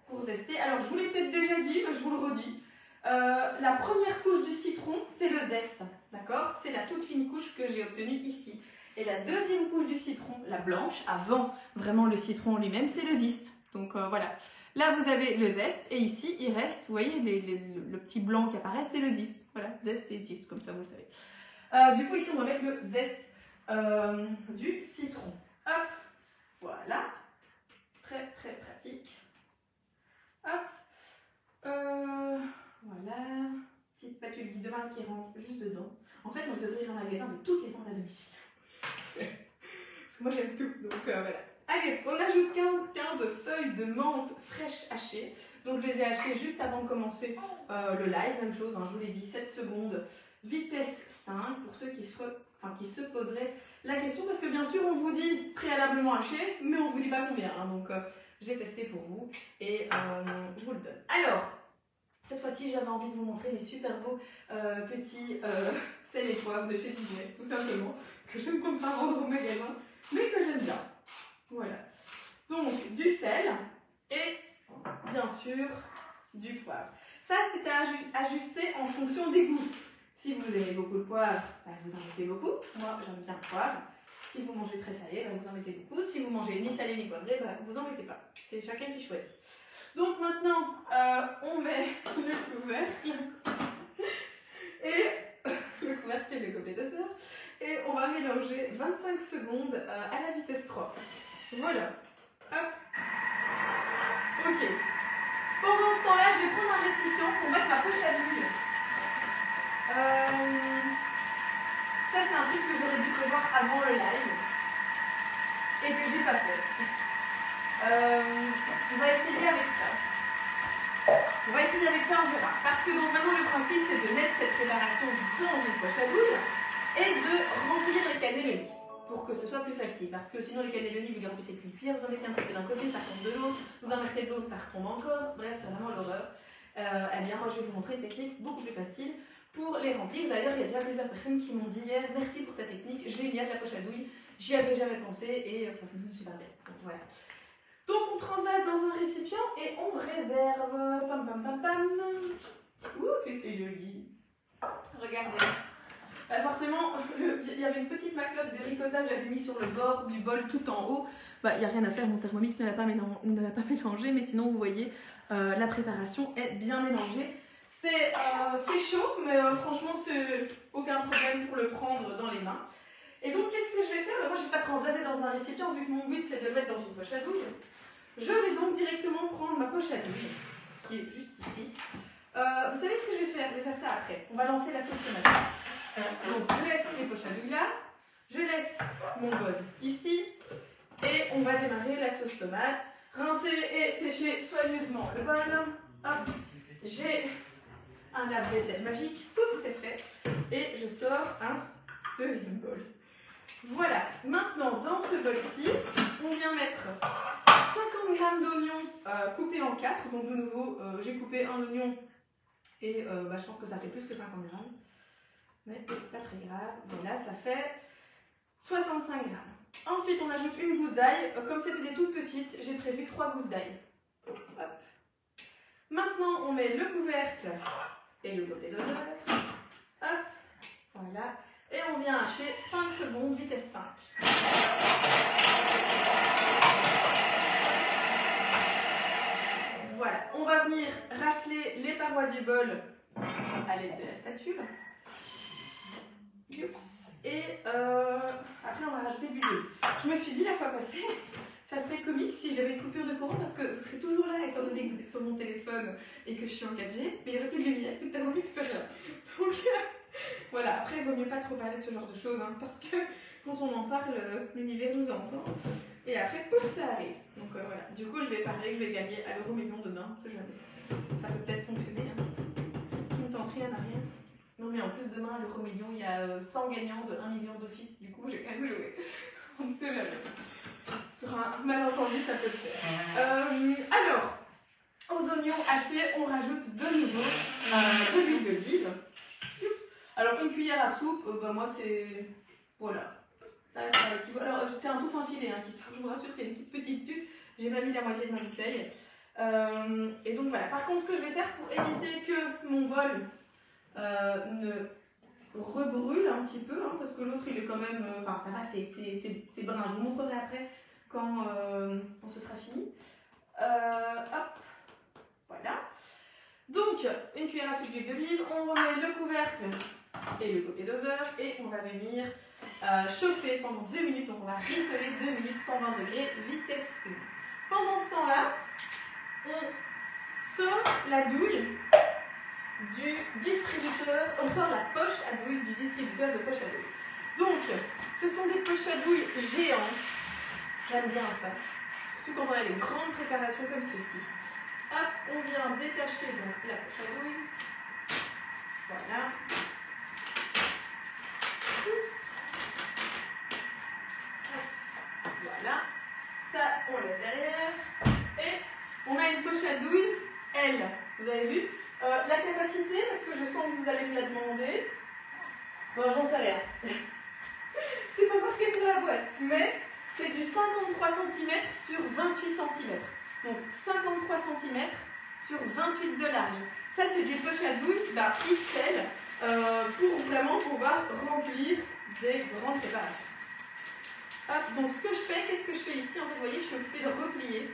pour zester. Alors, je vous l'ai peut-être déjà dit, mais je vous le redis. La première couche du citron, c'est le zeste, d'accord? C'est la toute fine couche que j'ai obtenue ici. Et la deuxième couche du citron, la blanche, avant vraiment le citron lui-même, c'est le zeste. Donc voilà. Là, vous avez le zeste et ici, il reste, vous voyez, le petit blanc qui apparaît, c'est le zeste. Voilà, zeste et zeste, comme ça, vous le savez. Du coup, ici, on va mettre le zeste du citron. Hop, voilà. Très, très pratique. Hop. Voilà. Petite spatule Guy de Marne qui rentre juste dedans. En fait, moi, je devrais ouvrir un magasin de toutes les ventes à domicile. Parce que moi, j'aime tout. Donc, voilà. Allez, on ajoute 15 feuilles de menthe fraîches hachées. Donc, je les ai hachées juste avant de commencer le live. Même chose, hein, je vous l'ai dit, 7 secondes. Vitesse 5 pour ceux qui se poseraient la question. Parce que bien sûr, on vous dit préalablement haché, mais on ne vous dit pas combien. Hein, donc, j'ai testé pour vous et je vous le donne. Alors, cette fois-ci, j'avais envie de vous montrer mes super beaux petits sel et poivre de chez Disney, tout simplement, que je ne peux pas vendre au magasin, mais que j'aime bien. Voilà. Donc, du sel et, bien sûr, du poivre. Ça, c'est à ajuster en fonction des goûts. Si vous aimez beaucoup le poivre, bah, vous en mettez beaucoup. Moi, j'aime bien le poivre. Si vous mangez très salé, bah, vous en mettez beaucoup. Si vous mangez ni salé ni poivré, bah, vous en mettez pas. C'est chacun qui choisit. Donc maintenant, on met le couvercle et le couvercle et le gobelet de sœur et on va mélanger 25 secondes à la vitesse 3. Voilà. Hop. Ok. Pendant ce temps-là, je vais prendre un récipient pour mettre ma poche à douille. Ça, c'est un truc que j'aurais dû prévoir avant le live et que j'ai pas fait. On va essayer avec ça. On verra. Parce que donc maintenant le principe c'est de mettre cette préparation dans une poche à douille et de remplir les cannelloni pour que ce soit plus facile. Parce que sinon les cannelloni vous les remplissez avec une cuillère, vous en mettez un petit peu d'un côté, ça retombe de l'autre, vous en mettez de l'autre, ça retombe encore. Bref, c'est vraiment l'horreur. Eh bien moi je vais vous montrer une technique beaucoup plus facile pour les remplir. D'ailleurs il y a déjà plusieurs personnes qui m'ont dit hier merci pour ta technique, génial la poche à douille, j'y avais jamais pensé et ça fonctionne super bien. Donc voilà. Donc on transvase dans un récipient et on réserve. Pam pam pam pam. Ouh que c'est joli. Regardez. Forcément, il y avait une petite maclotte de ricotta que j'avais mis sur le bord du bol tout en haut. Bah, il n'y a rien à faire, mon Thermomix ne l'a pas mélangé, mais sinon vous voyez, la préparation est bien mélangée. C'est chaud, mais franchement c'est aucun problème pour le prendre dans les mains. Et donc qu'est-ce que je vais faire? Moi je ne vais pas transvaser dans un récipient vu que mon but c'est de le mettre dans une poche à douille. Je vais donc directement prendre ma poche à douille, qui est juste ici. Vous savez ce que je vais faire? Je vais faire ça après. On va lancer la sauce tomate. Donc je laisse les poches à douille là, je laisse mon bol ici, et on va démarrer la sauce tomate. Rincer et sécher soigneusement le bol. Hop, j'ai un lave-vaisselle magique, pouf, c'est fait. Et je sors un deuxième bol. Voilà, maintenant dans ce bol-ci, on vient mettre 50 g d'oignons coupés en 4. Donc de nouveau, j'ai coupé un oignon et je pense que ça fait plus que 50 g. Mais c'est pas très grave. Voilà, ça fait 65 g. Ensuite, on ajoute une gousse d'ail. Comme c'était des toutes petites, j'ai prévu 3 gousses d'ail. Maintenant, on met le couvercle et le gobelet d'odeur. Hop, voilà. Et on vient hacher 5 secondes, vitesse 5. Voilà, on va venir racler les parois du bol à l'aide de la spatule. Oups. Et après on va rajouter de l'huile. Je me suis dit la fois passée, ça serait comique si j'avais une coupure de courant parce que vous serez toujours là étant donné que vous êtes sur mon téléphone et que je suis en 4G, mais il n'y aurait plus de lumière, plus de tellement plus rien. Donc voilà, après il vaut mieux pas trop parler de ce genre de choses hein, parce que quand on en parle, l'univers nous entend Et après, pouf, ça arrive. Donc voilà. Du coup, je vais parler que je vais gagner à l'euro million demain. On sait jamais. Ça peut peut-être fonctionner. Hein. Qui ne tente rien à rien. Non, mais en plus, demain, à l'euro million, il y a 100 gagnants de 1 million d'office. Du coup, j'ai quand même joué. On ne sait jamais. Sur un malentendu, ça peut le faire. Alors, aux oignons hachés, on rajoute de nouveau de l'huile d'olive. Alors, une cuillère à soupe, bah, moi, c'est... Voilà. Ça équivaut. Alors, c'est un tout fin filet, hein, je vous rassure, c'est une toute petite tube. J'ai pas mis la moitié de ma bouteille. Et donc, voilà. Par contre, ce que je vais faire pour éviter que mon bol ne rebrûle un petit peu, hein, parce que l'autre, il est quand même... Enfin, ça va, c'est brun. Je vous montrerai après quand ce sera fini. Hop. Voilà. Donc, une cuillère à soupe d'huile d'olive, on remet le couvercle et le copier doseur et on va venir chauffer pendant 2 minutes. Donc, on va rissoler 2 minutes, 120 degrés, vitesse 1. Pendant ce temps-là, on sort la douille du distributeur, on sort la poche à douille du distributeur de poche à douille. Donc, ce sont des poches à douille géantes. J'aime bien ça. Surtout quand on a des grandes préparations comme ceci. Hop, on vient détacher donc la poche à douille. Voilà. Hop. Voilà. Ça, on laisse derrière. Et on a une poche à douille, elle. Vous avez vu la capacité, parce que je sens que vous allez me la demander. Bon, j'en sais rien. C'est pas marqué sur la boîte, mais c'est du 53 cm sur 28 cm. Donc 53 cm sur 28 de large. Ça, c'est des poches à douille XL pour vraiment pouvoir remplir des grandes préparations. Hop, donc ce que je fais, qu'est-ce que je fais ici? En fait, vous voyez, je suis occupée de replier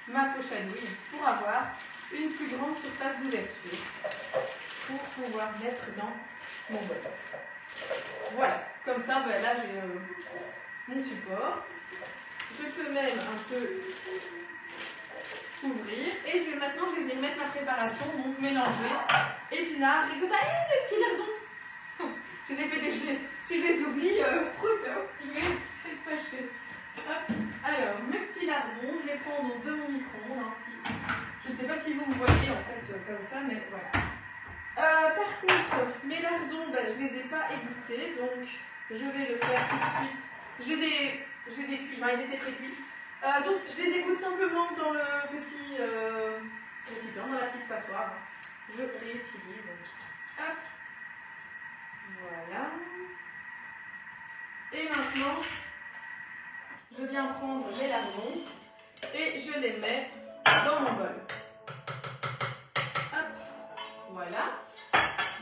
ma poche à douille pour avoir une plus grande surface d'ouverture pour pouvoir mettre dans mon bol. Voilà, comme ça, ben là j'ai mon support. Je peux même un peu ouvrir et je vais venir mettre ma préparation, donc mélanger épinards, ricotta et des petits lardons. Je les ai fait dégeler. Si je les oublie, je vais être fâchée. Alors, mes petits lardons, je les prends donc de mon micro-ondes. Je ne sais pas si vous me voyez en fait comme ça, mais voilà. Par contre, mes lardons, ben, je ne les ai pas égouttés, donc je vais le faire tout de suite. Je les ai cuits, enfin, ils étaient pré-cuits. Donc je les égoutte simplement dans le petit récipient, dans la petite passoire. Je réutilise. Hop. Voilà. Et maintenant, je viens prendre mes lardons et je les mets dans mon bol. Hop. Voilà.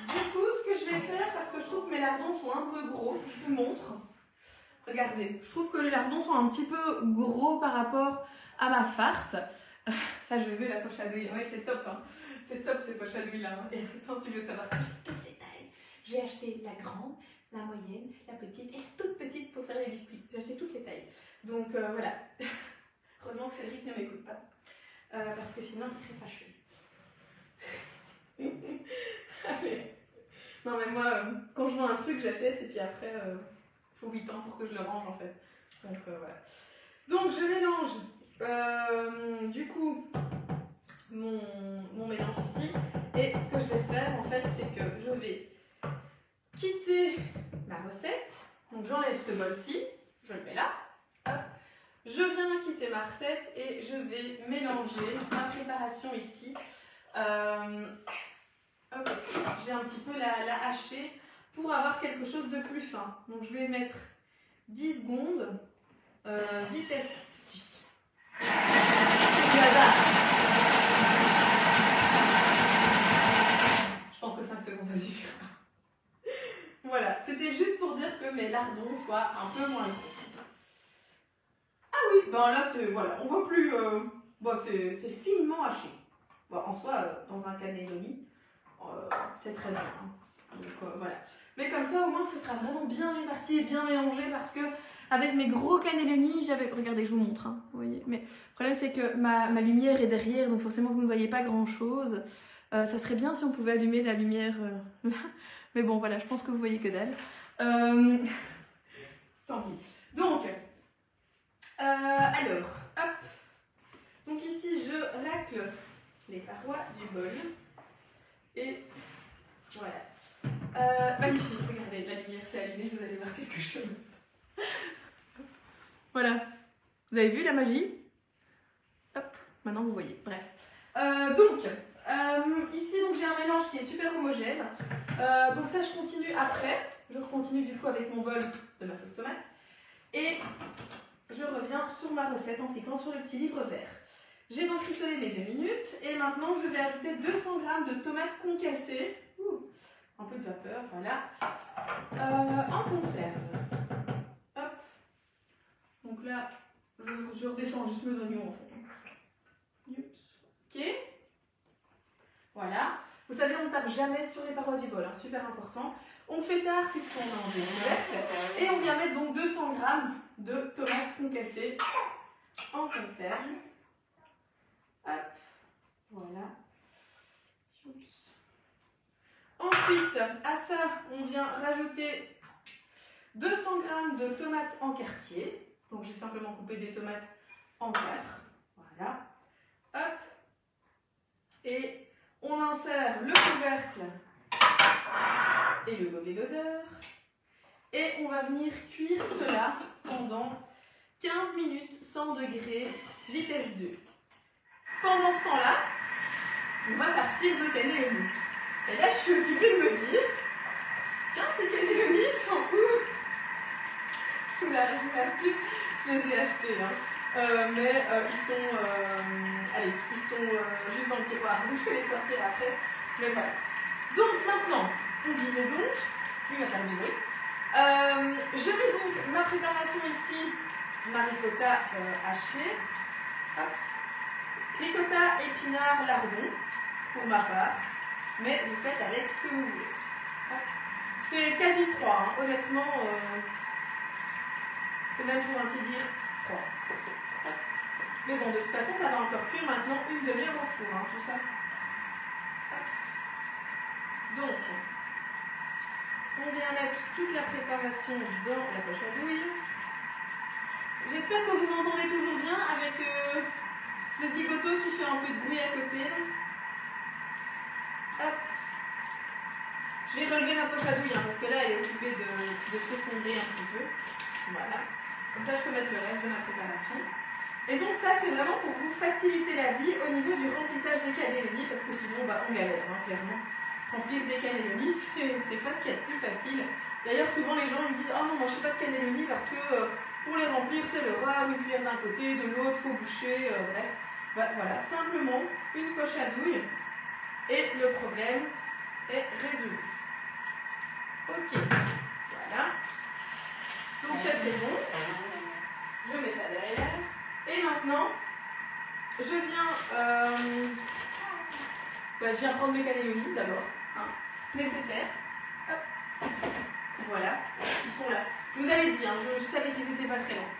Du coup, ce que je vais faire, parce que je trouve que mes lardons sont un peu gros, je vous montre. Regardez, je trouve que les lardons sont un petit peu gros par rapport à ma farce. Ça, je veux la poche à douille. Oui, c'est top, hein. C'est top ces poches à douille là. Hein. Et attends, tu veux savoir, j'ai toutes les tailles. J'ai acheté la grande, la moyenne, la petite et toute petite pour faire les biscuits. J'ai acheté toutes les tailles. Donc voilà. Heureusement que Cédric ne m'écoute pas. Parce que sinon, il serait fâché. Allez. Non, mais moi, quand je vois un truc, j'achète et puis après, faut 8 ans pour que je le range en fait. Donc voilà. Donc je mélange du coup mon mélange ici. Et ce que je vais faire en fait, c'est que je vais quitter ma recette. Donc j'enlève ce bol-ci, je le mets là. Hop. Je viens quitter ma recette et je vais mélanger ma préparation ici. Hop, je vais un petit peu la hacher pour avoir quelque chose de plus fin. Donc je vais mettre 10 secondes, vitesse 6. C'est du hasard. Je pense que 5 secondes ça suffira. Voilà, c'était juste pour dire que mes lardons soient un peu moins gros. Ah oui, ben là c'est, voilà, on voit plus, bon, c'est finement haché. Bon, en soi, dans un cannelloni, c'est très bien. Hein. Donc voilà. Mais comme ça, au moins, ce sera vraiment bien réparti et bien mélangé parce que avec mes gros cannelloni, j'avais... Regardez, je vous montre, hein, vous voyez. Mais le problème, c'est que ma lumière est derrière, donc forcément, vous ne voyez pas grand-chose. Ça serait bien si on pouvait allumer la lumière là. Mais bon, voilà, je pense que vous voyez que dalle. Tant pis. Donc, Alors, hop. Donc ici, je racle les parois du bol. Et voilà. Magnifique, regardez, la lumière s'est allumée, vous allez voir quelque chose. Voilà. Vous avez vu la magie? Hop, maintenant vous voyez. Bref. Ici, j'ai un mélange qui est super homogène. Donc ça, je continue après. Je continue du coup avec mon bol de ma sauce tomate. Et je reviens sur ma recette en cliquant sur le petit livre vert. J'ai donc rissolé mes 2 minutes. Et maintenant, je vais ajouter 200 g de tomates concassées. Un peu de vapeur, voilà. En conserve. Hop. Donc là, je redescends juste mes oignons en fait. Ok. Voilà. Vous savez, on ne tape jamais sur les parois du bol, hein, super important. On fait tard puisqu'on a enlevé le couvercle. Et on vient mettre donc 200 g de tomates concassées en conserve. Hop. Voilà. Ensuite, à ça, on vient rajouter 200 g de tomates en quartier. Donc, j'ai simplement coupé des tomates en 4. Voilà. Hop. Et on insère le couvercle et le gobelet doseur. Et on va venir cuire cela pendant 15 minutes, 100 degrés, vitesse 2. Pendant ce temps-là, on va farcir de cannelloni. Et là, je suis obligée de me dire, tiens, ces cannelloni sont où? Là, je vous rassure, je les ai achetés. Hein. Mais ils sont juste dans le tiroir, donc je vais les sortir après. Mais voilà. Donc maintenant, on disait donc, lui va faire du bruit. Je mets donc ma préparation ici, ma ricotta hachée. Hop. Ricotta, épinards, lardons, pour ma part. Mais vous faites avec ce que vous voulez. C'est quasi froid, hein. Honnêtement, c'est même pour ainsi dire froid. Mais bon, de toute façon, ça va encore cuire maintenant une demi-heure au four, hein, tout ça. Donc, on vient mettre toute la préparation dans la poche à douille. J'espère que vous m'entendez toujours bien avec le zigoto qui fait un peu de bruit à côté. Hop. Je vais relever ma poche à douille, hein, parce que là, elle est occupée de s'effondrer un petit peu. Voilà. Comme ça, je peux mettre le reste de ma préparation. Et donc ça, c'est vraiment pour vous faciliter la vie au niveau du remplissage des cannelloni, parce que sinon, on galère, hein, clairement. Remplir des cannelloni, c'est pas ce qu'il y a de plus facile. D'ailleurs, souvent, les gens me disent « Ah non, moi, je ne fais pas de cannelloni parce que pour les remplir, c'est le rat, une cuillère d'un côté, de l'autre, faut boucher, bref. » Voilà, simplement une poche à douille. Et le problème est résolu. Ok, voilà. Donc ça c'est bon. Je mets ça derrière. Et maintenant, je viens prendre mes cannelloni d'abord. Hein, nécessaire. Hop. Voilà, ils sont là. Je vous avais dit, hein, je savais qu'ils n'étaient pas très longs.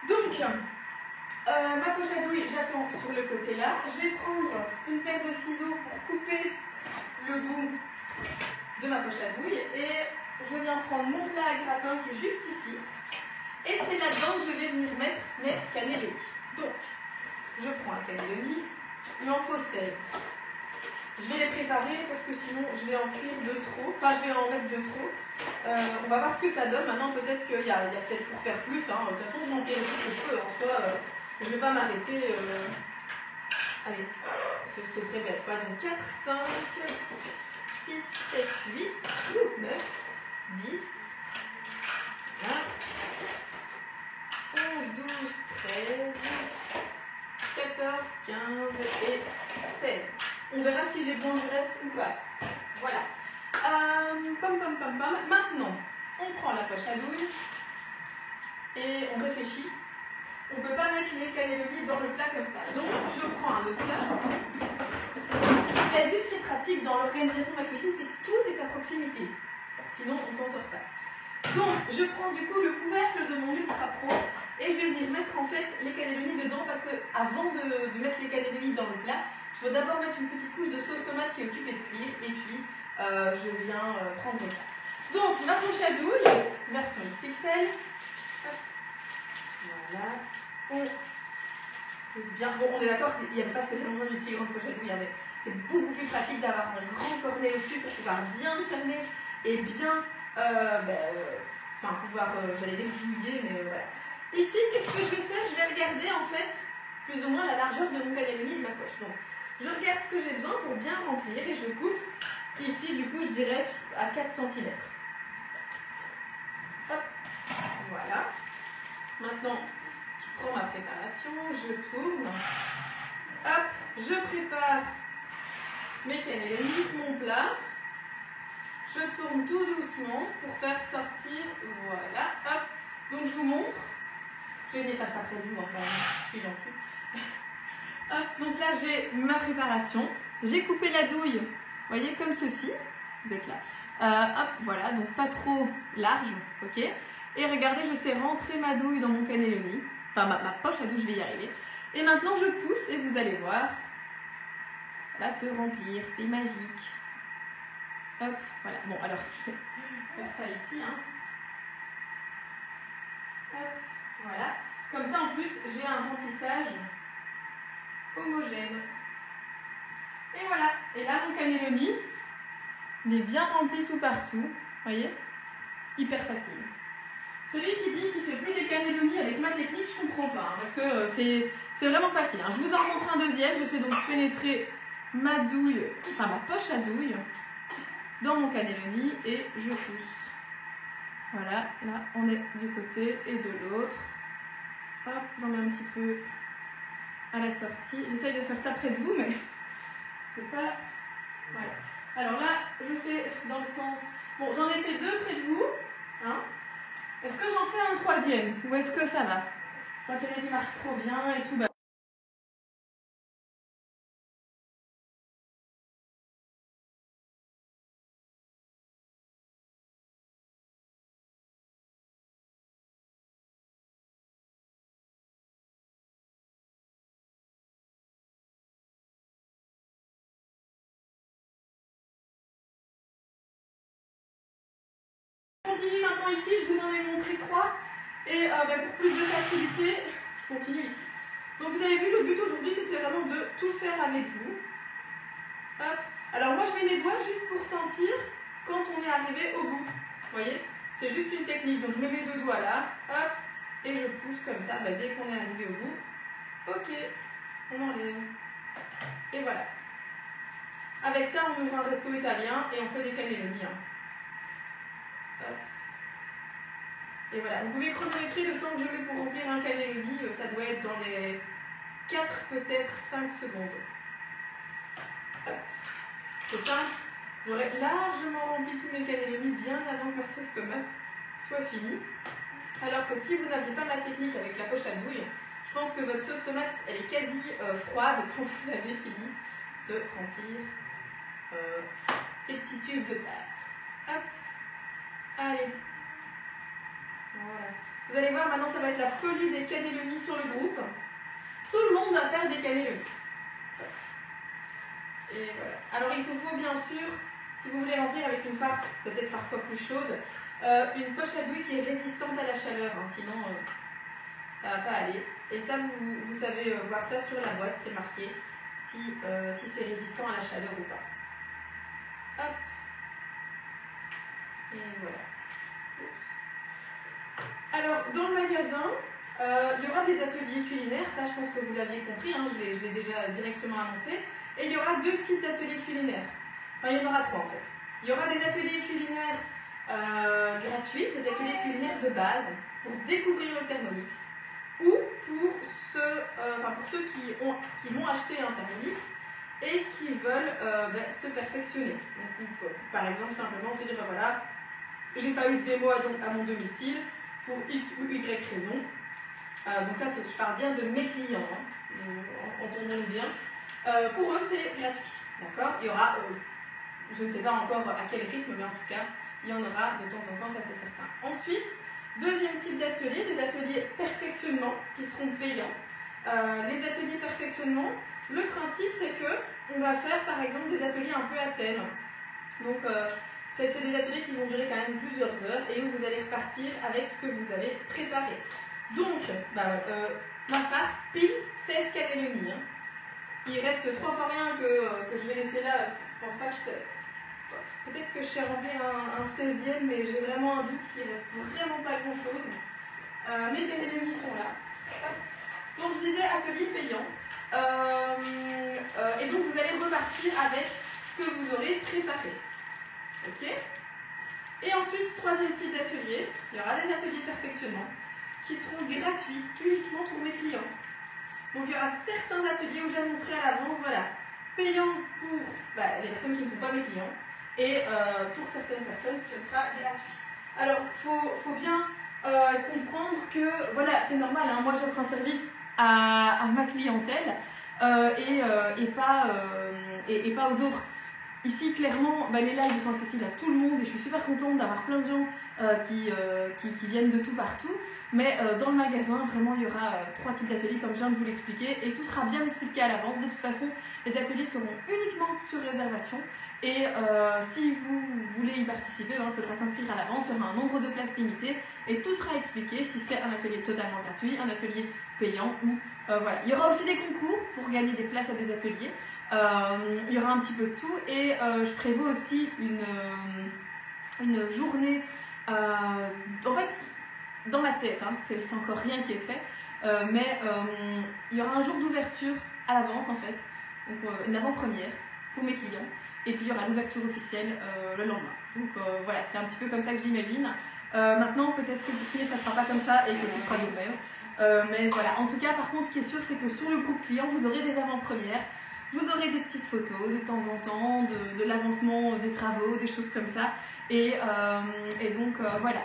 Donc, ma poche à douille, j'attends sur le côté là. Je vais prendre une paire de ciseaux pour couper le bout de ma poche à douille. Et je viens prendre mon plat à gratin qui est juste ici. Et c'est là-dedans que je vais venir mettre mes cannelloni. Donc, je prends un cannelloni. Il m'en faut 16. Je vais les préparer parce que sinon je vais en cuire de trop. Enfin, je vais en mettre de trop. On va voir ce que ça donne. Maintenant, peut-être qu'il y a peut-être pour faire plus. Hein. De toute façon, je m'empirerai tout ce que je peux. En soi, je ne vais pas m'arrêter. Allez, ce serait bête. Quoi. Donc 4, 5, 6, 7, 8, 9, 10, 20, 11, 12, 13, 14, 15 et 16. On verra si j'ai besoin du reste ou pas. Voilà. Maintenant, on prend la poche à douille et on réfléchit. On ne peut pas mettre les cannelloni dans le plat comme ça. Donc, je prends un autre plat. Vous avez vu, ce qui est pratique dans l'organisation de ma cuisine, c'est que tout est à proximité. Sinon, on ne s'en sort pas. Donc, je prends du coup le couvercle de mon Ultra Pro et je vais venir mettre en fait les cannelloni dedans parce que avant de mettre les cannelloni dans le plat, je dois d'abord mettre une petite couche de sauce tomate qui est occupée de cuire et puis je viens prendre ça. Donc, ma poche à douille, version XXL. Voilà. On pousse bien. Bon, on est d'accord qu'il n'y a pas spécialement une si grande poche à douille, mais c'est beaucoup plus pratique d'avoir un grand cornet au-dessus pour pouvoir bien le fermer et bien pouvoir, j'allais dire douiller, mais voilà. Ici, qu'est-ce que je vais faire? Je vais regarder en fait plus ou moins la largeur de mon cannelloni et de ma poche. Donc, je regarde ce que j'ai besoin pour bien remplir et je coupe ici, du coup, je dirais à 4 cm. Hop, voilà. Maintenant, je prends ma préparation, je tourne. Hop, je prépare mes cannelloni, mon plat. Je tourne tout doucement pour faire sortir, voilà, hop. Donc je vous montre. Je vais faire ça après vous, quand même, je suis gentille. Hop, donc là j'ai ma préparation. J'ai coupé la douille, vous voyez, comme ceci. Vous êtes là. Hop, voilà, donc pas trop large, ok. Et regardez, je sais rentrer ma douille dans mon cannelloni. Enfin, ma poche à douille, je vais y arriver. Et maintenant je pousse et vous allez voir, ça va se remplir, c'est magique. Hop, voilà. Bon, alors, je vais faire ça ici. Hein. Hop, voilà. Comme ça, en plus, j'ai un remplissage homogène. Et voilà. Et là, mon cannelloni, il est bien rempli tout partout. Vous voyez? Hyper facile. Celui qui dit qu'il ne fait plus des cannelloni avec ma technique, je ne comprends pas. Hein, parce que c'est vraiment facile. Hein. Je vous en montre un deuxième. Je fais donc pénétrer ma douille, enfin ma poche à douille, dans mon cannelloni et je pousse. Voilà, là on est du côté et de l'autre. Hop, j'en mets un petit peu à la sortie. J'essaye de faire ça près de vous, mais c'est pas... Voilà. Alors là, je fais dans le sens... Bon, j'en ai fait deux près de vous. Hein. Est-ce que j'en fais un troisième? Ou est-ce que ça va? Je crois qu'il y en a qui marchent trop bien et tout. Bah. Continue maintenant ici, je vous en ai montré 3 et pour plus de facilité, je continue ici. Donc vous avez vu, le but aujourd'hui c'était vraiment de tout faire avec vous. Hop. Alors moi je mets mes doigts juste pour sentir quand on est arrivé au bout. Vous voyez, c'est juste une technique, donc je mets mes deux doigts là, hop, et je pousse comme ça, dès qu'on est arrivé au bout. Ok, on enlève. Et voilà. Avec ça on ouvre un resto italien et on fait des cannelloni. Hein. Et voilà, vous pouvez chronométrer le temps que je mets pour remplir un cannelloni, ça doit être dans les 4, peut-être 5 secondes. C'est ça, j'aurais largement rempli tous mes cannelloni bien avant que ma sauce tomate soit finie. Alors que si vous n'aviez pas ma technique avec la poche à douille, je pense que votre sauce tomate, elle est quasi froide quand vous avez fini de remplir ces petits tubes de pâte. Hop. Allez, voilà. Vous allez voir, maintenant ça va être la folie des cannelloni sur le groupe. Tout le monde va faire des cannelloni. Et voilà. Alors il vous faut bien sûr, si vous voulez remplir avec une farce peut-être parfois plus chaude, une poche à douille qui est résistante à la chaleur, hein, sinon ça ne va pas aller. Et ça, vous savez voir ça sur la boîte, c'est marqué si c'est résistant à la chaleur ou pas. Hop. Et voilà. Alors, dans le magasin, il y aura des ateliers culinaires, ça je pense que vous l'aviez compris, hein, je l'ai déjà directement annoncé. Et il y aura 2 types d'ateliers culinaires. Enfin, il y en aura 3 en fait. Il y aura des ateliers culinaires gratuits, des ateliers culinaires de base pour découvrir le Thermomix. Ou pour ceux qui m'ont acheté un Thermomix et qui veulent se perfectionner. Donc, par exemple, simplement se dire, voilà, j'ai pas eu de démo à mon domicile pour X ou Y raison. Donc ça, je parle bien de mes clients, hein, entendons bien. Pour eux, c'est gratuit, d'accord? Il y aura, je ne sais pas encore à quel rythme, mais en tout cas, il y en aura de temps en temps, ça c'est certain. Ensuite, deuxième type d'atelier, des ateliers perfectionnement qui seront payants. Les ateliers perfectionnement, le principe c'est que on va faire par exemple des ateliers un peu à thème. Donc c'est des ateliers qui vont durer quand même plusieurs heures et où vous allez repartir avec ce que vous avez préparé. Donc, ma farce, pile, c'est Scaneloni. Hein. Il reste 3 fois rien que je vais laisser là. Je pense pas que je sais. Peut-être que je sais remplir un 16e, mais j'ai vraiment un doute. Il reste vraiment pas grand chose. Mes Cannelloni sont là. Donc je disais atelier payant. Et donc vous allez repartir avec ce que vous aurez préparé. Ok? Et ensuite, 3e type d'atelier, il y aura des ateliers perfectionnement qui seront gratuits uniquement pour mes clients. Donc il y aura certains ateliers où j'annoncerai à l'avance, voilà, payant pour les personnes qui ne sont pas mes clients, et pour certaines personnes, ce sera gratuit. Alors, faut bien comprendre que, voilà, c'est normal, hein, moi j'offre un service à ma clientèle et pas aux autres. Ici, clairement, les lives sont accessibles à tout le monde et je suis super contente d'avoir plein de gens qui viennent de tout partout. Mais dans le magasin, vraiment, il y aura 3 types d'ateliers comme je viens de vous l'expliquer et tout sera bien expliqué à l'avance. De toute façon, les ateliers seront uniquement sur réservation et si vous voulez y participer, il faudra s'inscrire à l'avance. Il y aura un nombre de places limité et tout sera expliqué si c'est un atelier totalement gratuit, un atelier payant ou voilà. Il y aura aussi des concours pour gagner des places à des ateliers. Il y aura un petit peu de tout et je prévois aussi une journée en fait dans ma tête, hein, c'est encore rien qui est fait, mais il y aura un jour d'ouverture à l'avance en fait, donc une avant-première pour mes clients et puis il y aura l'ouverture officielle le lendemain. Donc voilà, c'est un petit peu comme ça que je l'imagine. Maintenant peut-être que pour finir ça ne sera pas comme ça et que tout sera de même, mais voilà. En tout cas par contre ce qui est sûr c'est que sur le groupe client vous aurez des avant-premières. Vous aurez des petites photos de temps en temps, de l'avancement des travaux, des choses comme ça. Et donc voilà,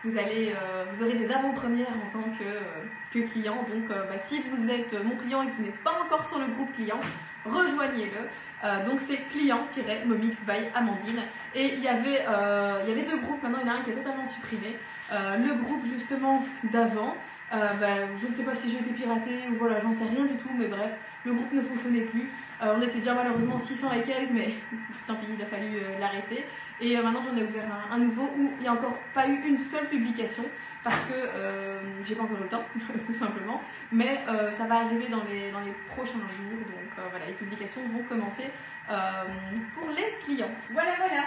vous aurez des avant-premières en tant que client. Donc si vous êtes mon client et que vous n'êtes pas encore sur le groupe client, rejoignez-le. Donc c'est client-momix by Amandine. Et il y avait 2 groupes, maintenant il y en a un qui est totalement supprimé. Le groupe justement d'avant, je ne sais pas si j'ai été piratée ou voilà, j'en sais rien du tout, mais bref. Le groupe ne fonctionnait plus. On était déjà malheureusement 600 et quelques, mais tant pis, il a fallu l'arrêter. Et maintenant, j'en ai ouvert un nouveau où il n'y a encore pas eu une seule publication parce que j'ai pas encore eu le temps, tout simplement. Mais ça va arriver dans les prochains jours. Donc voilà, les publications vont commencer pour les clients. Voilà, voilà.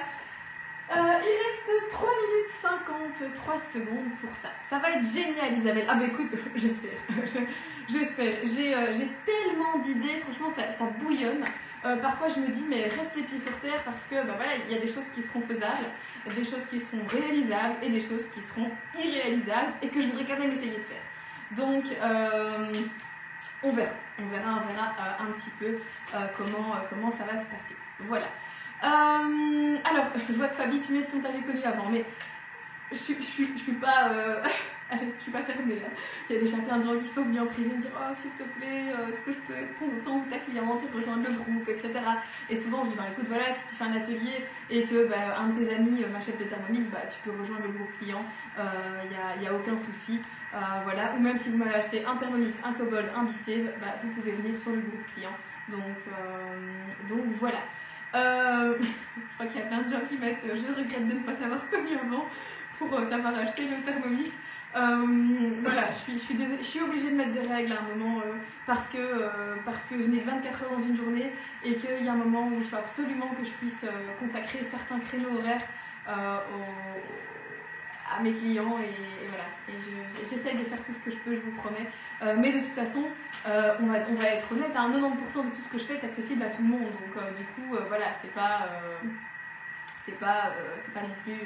Il reste 3 minutes 53 secondes pour ça. Ça va être génial, Isabelle. Ah bah écoute, j'espère. J'espère. J'ai tellement d'idées, franchement ça bouillonne. Parfois je me dis mais reste les pieds sur terre parce que voilà, il y a des choses qui seront faisables, des choses qui seront réalisables et des choses qui seront irréalisables et que je voudrais quand même essayer de faire. Donc on verra un petit peu comment ça va se passer. Voilà. Alors, je vois que Fabi, tu mets si on t'avait connu avant, mais je suis pas fermée là. Il y a déjà plein de gens qui sont venus en privé me dire oh s'il te plaît, est-ce que je peux prendre autant que ta cliente et rejoindre le groupe, etc. Et souvent je dis écoute voilà, si tu fais un atelier et que un de tes amis m'achète de Thermomix, tu peux rejoindre le groupe client, y a aucun souci. Voilà. Ou même si vous m'avez acheté un Thermomix, un Cobalt, un Bicave, vous pouvez venir sur le groupe client. Donc voilà. Je crois qu'il y a plein de gens qui mettent je regrette de ne pas t'avoir connu avant pour t'avoir acheté le Thermomix. Voilà, je suis obligée de mettre des règles à un moment parce que je n'ai 24 heures dans une journée et qu'il y a un moment où il faut absolument que je puisse consacrer certains créneaux horaires à mes clients et voilà. Et j'essaye de faire tout ce que je peux, je vous promets. Mais de toute façon, on va être honnête, 90% de tout ce que je fais est accessible à tout le monde. Donc du coup, voilà, c'est pas non plus...